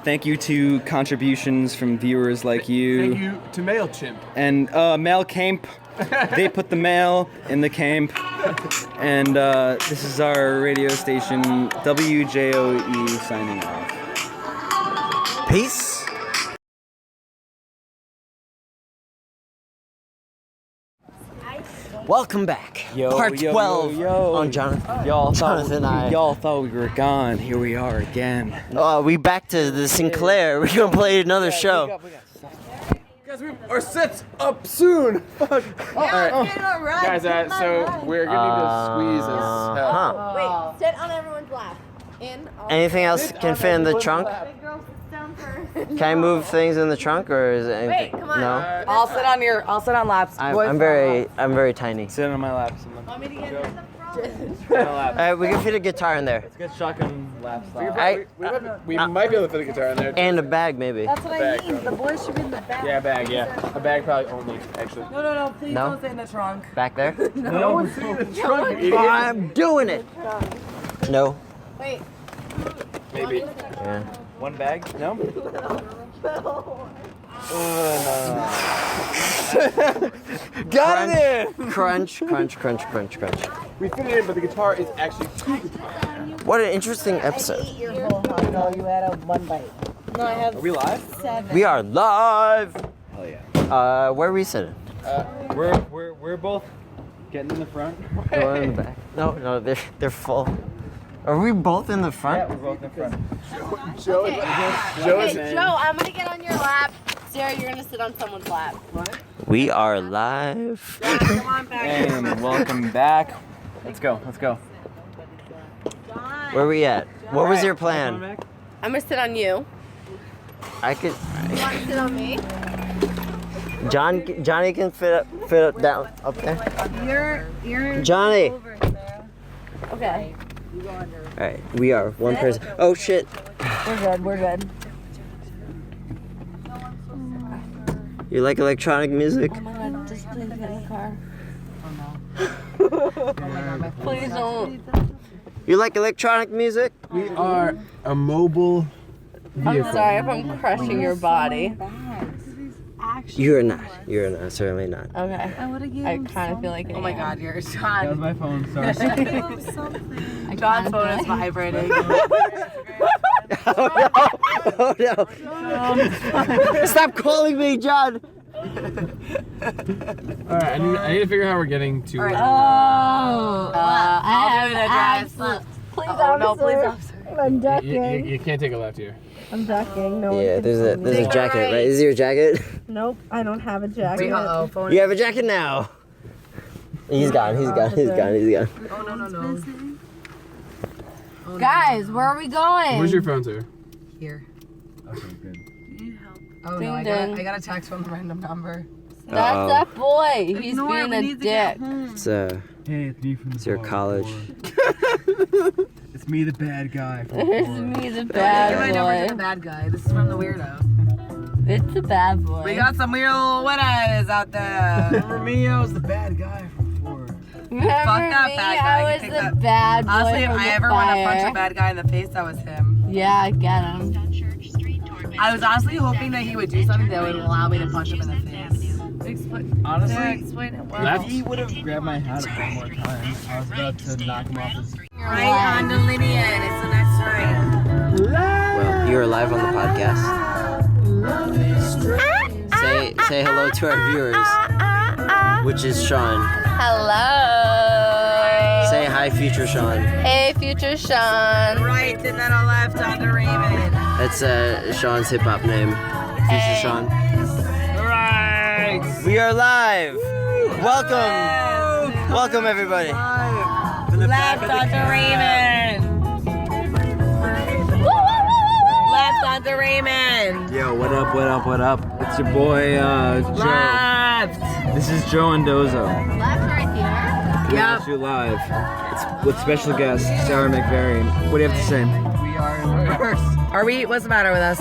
Thank you to contributions from viewers like you. Thank you to MailChimp. And Mail Camp. They put the mail in the camp. And this is our radio station, WJOE, signing off. Peace. Welcome back. Part 12 on Jonathan. Jonathan and I. Y'all thought we were gone. Here we are again. We back to the Sinclair. We're gonna play another show. Guys, our set's up soon. Fuck. Guys, so we're gonna need to squeeze as hell. Huh. Wait, sit on everyone's lap. Anything else can fit in the trunk? Big girl, sit down first. Can I move things in the trunk, or is it anything? Wait, come on. No. I'll sit on laps. I'm very tiny. Sit on my lap. Want me to get in the front? We can fit a guitar in there. Let's get shotgun lap style. We might be able to fit a guitar in there. And a bag, maybe. That's what I mean. The boys should be in the back. Yeah, a bag, yeah. A bag probably only, actually. No, please No? don't sit in the trunk. Back there? No one's sitting in the trunk, you idiot. I'm doing it. No. Wait. Maybe. Yeah. One bag? No? Got it in. Crunch. We fit it in, but the guitar is actually two guitars. What an interesting episode. Your whole hot dog. You had a one bite. No, I have Are we live? 7. We are live. Hell yeah. Where are we sitting? We're both getting in the front. Or in the back? No, they're full. Are we both in the front? Yeah, we're both in front. Joe is Okay, Joe, I'm gonna get on your lap. Sarah, you're gonna sit on someone's lap. What? We are live. Come on back. And welcome back. Let's go. Where are we at? What was your plan? I'm gonna sit on you. I could. You wanna sit on me? Johnny can fit up down up there. You're Johnny. over, Sarah. Okay. All right, we are one person. Oh shit. We're good. You like electronic music? Oh my god, just please get in the car. Please don't. You like electronic music? We are a mobile I'm sorry if I'm crushing your body. You're not. Certainly not. Okay. I kind of feel like Oh my god, you're That was John. my phone. Sorry. John's phone is vibrating. Oh no! Stop calling me, John. Alright, I need to figure out how we're getting to I have an address. Please, I'm ducking. you can't take a left here. I'm ducking. No Yeah, there's a jacket, right? Is your jacket? Nope, I don't have a jacket. Phone. You have a jacket now. He's gone. Oh, no. Guys, where are we going? Where's your phone, sir? Here. Okay, good. Oh Ding, no, ding. I got a text from a random number. That's that boy. He's being a dick. It's Hey, it's me from the your college. It's me, the bad guy. It's me, the My bad number to the boy. bad guy. This is from the weirdo. It's the bad boy. We got some weird little winners out there. Remember me? I was the bad guy from before. Remember that me? bad guy. I was the bad boy. Honestly, if from I the ever want to punch fire. a bad guy in the face, that was him. Yeah, get him. I was honestly hoping that he would do something that would allow me to punch him in the face. Honestly, Explain it well. if he would have grabbed my hat one more time, I was about to knock him off his. Right on the linear. It's the next right. Well, you are live on the podcast. Say hello to our viewers, which is Sean. Hello. Say hi, future Sean. Hey, future Sean. Right, and then on left on the Raymond. That's Sean's hip hop name. Future Hey. Sean. We are live. Welcome everybody. Left on the Raymond. Left on the Raymond. Yo, what up? It's your boy, Joe. Left. This is Joe Endozo. Left right here. We Yep. watch you live. It's with special guest, Sarah McVerry. What do you have to say? Are we? What's the matter with us?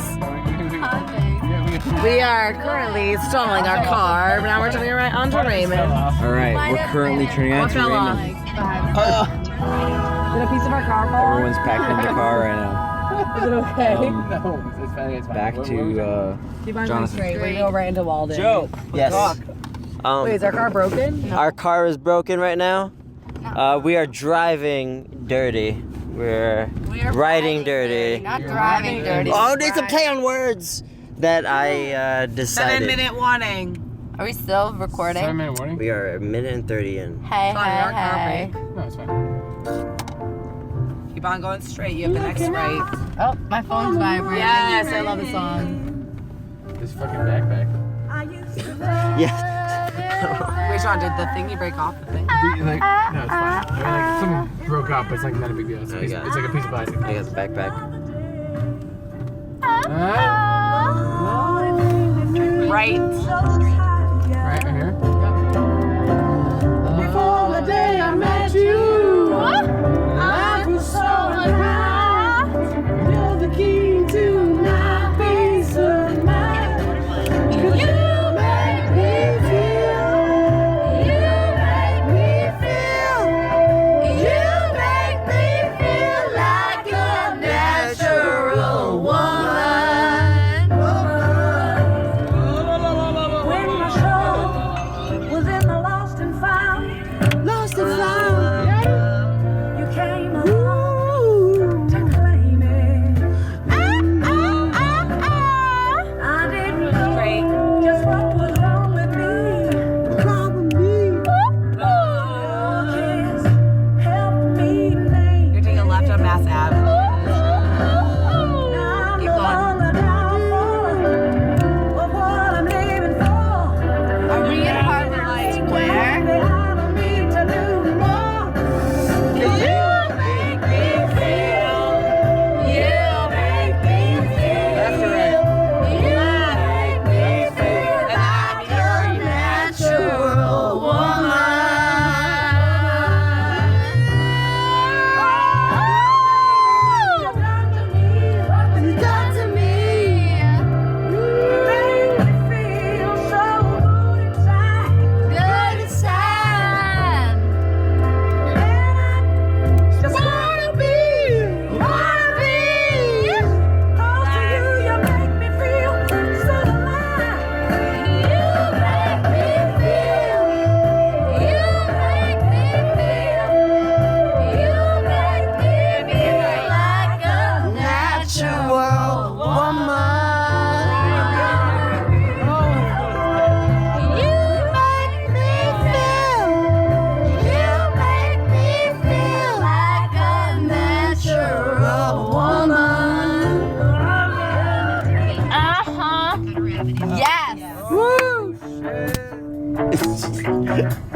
We are currently stalling our car. Now we're turning right onto Raymond. All right, we're currently turning on What to fell off? Raymond. Did a piece of our car fall? Everyone's packed in the car right now. Is it okay? Back to Keep on going Jonathan. straight. We're gonna go right into Walden. Joe. Yes. Wait, is our car broken? Our car is broken right now. We are driving dirty. We're riding dirty. Not driving dirty. Oh, it's a play on words that I decided. 7-minute warning. Are we still recording? 7-minute warning? We are a minute and 30 in. Hey, Sorry, our car hey. No, it's fine. Keep on going straight. You have the next right. Oh, my phone's vibrating. Yes, I love the song. This fucking backpack. Yes. Wait, Sean, did the thingy break off the thing? No, it's fine. I mean, like, something broke up, but it's like not a big deal. It's, I it's got it. like a piece of plastic. I got the backpack. Right. Right here. Before the day I met you, life was so unkind. You're the key to my peace of mind. 'Cause you make me feel. You make me feel. You make me feel like a natural woman. When my soul was in the lost and found, you came along to claim it. I didn't know just what was wrong with me. Your kiss helped me make You're taking a left on Mass Ave. Now Keep I'm going. on the downfall of what I'm living for. Are we in Harvard Square?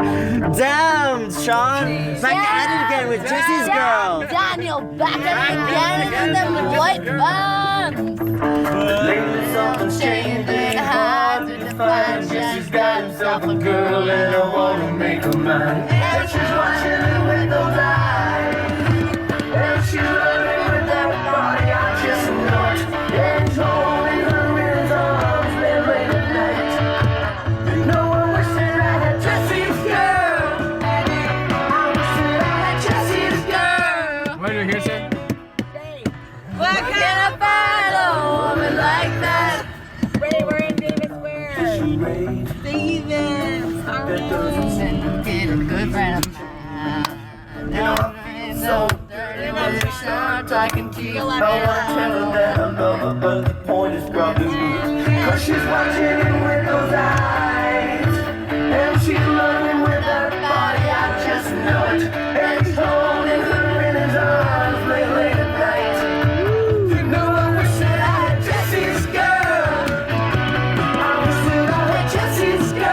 Damn, Sean! Back at it again with Jesse's girl. Daniel, back at it again in them white vans. Chained and high to define. Jesse's got himself a girl and I wanna make her mine. And she's watching me with those eyes. And she's loving with that body, I just know it. And he's holding her in his arms, then late at night. You know I'm wishing I had Jesse's girl. you say? Why can't I find a woman like that? Ray, we're in Davis Square. Davis. Get a good friend of mine. So dirty when it starts, I can keep I wanna tell her that I love her, but the point is probably moot. Cause she's watching it with those eyes, and she's loving with her body, I just know it. And he's holding her in his arms late at night. You know I wish that I had Jesse's girl. I wish that I had Jesse's girl.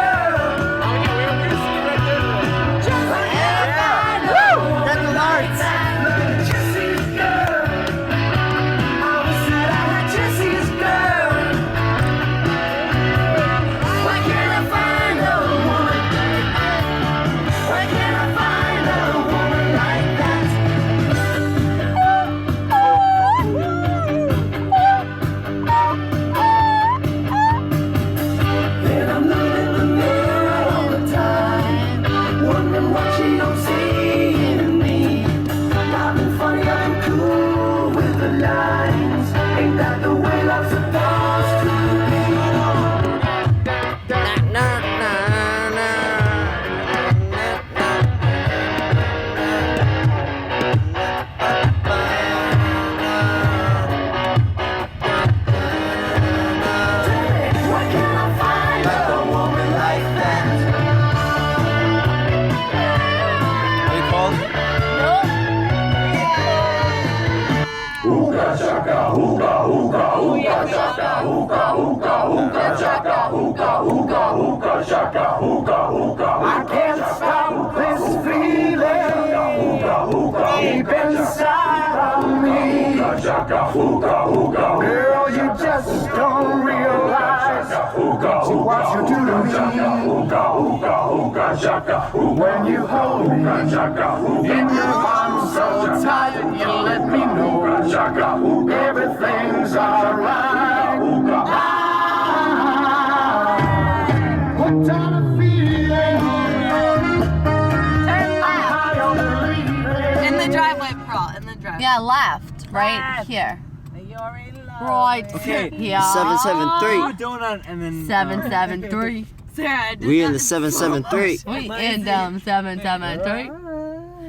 I can't stop this feeling deep inside of me. Girl, you just don't realize what you do to me. When you hold me in your arms so tight, you let me know everything's alright. What kind of feeling? In the driveway, Pearl. In the driveway. Yeah, left. Right here. Right Okay. here. 773. Donut and then 773. Sarah, We in the 773. We in 773.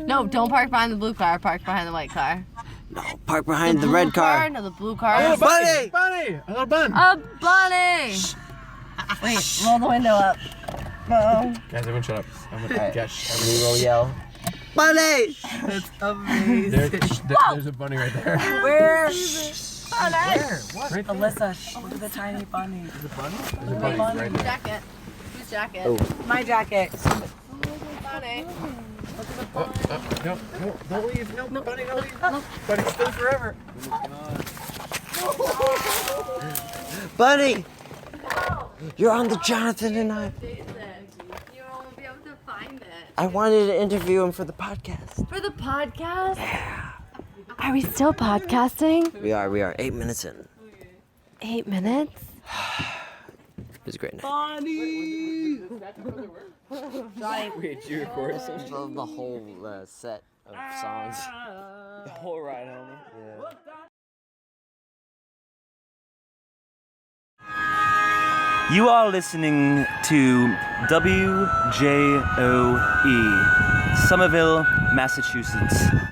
No, don't park behind the blue car. Park behind the white car. No, park behind the red car. No, the blue car. Bunny! Bunny! A little bun! A bunny! Wait, roll the window up. Guys, everyone shut up. I'm gonna guess. We will yell. Bunny! That's amazing. There's a bunny right there. Where? Where? What? Right there. Alyssa, look at the tiny bunny. There's a bunny? There's a bunny right there. Jacket. Whose jacket? Oh. My jacket. Bunny. No, don't leave. No, bunny, don't leave. Bunny, stay forever. Bunny! You're on the Jonathan and I. You won't be able to find it. I wanted to interview him for the podcast. For the podcast? Yeah. Are we still podcasting? We are 8 minutes in. 8 minutes? It was a great night. Bunny! Wait, did you record something? The whole set of songs. the whole ride home. Yeah. You are listening to WJOE, Somerville, Massachusetts.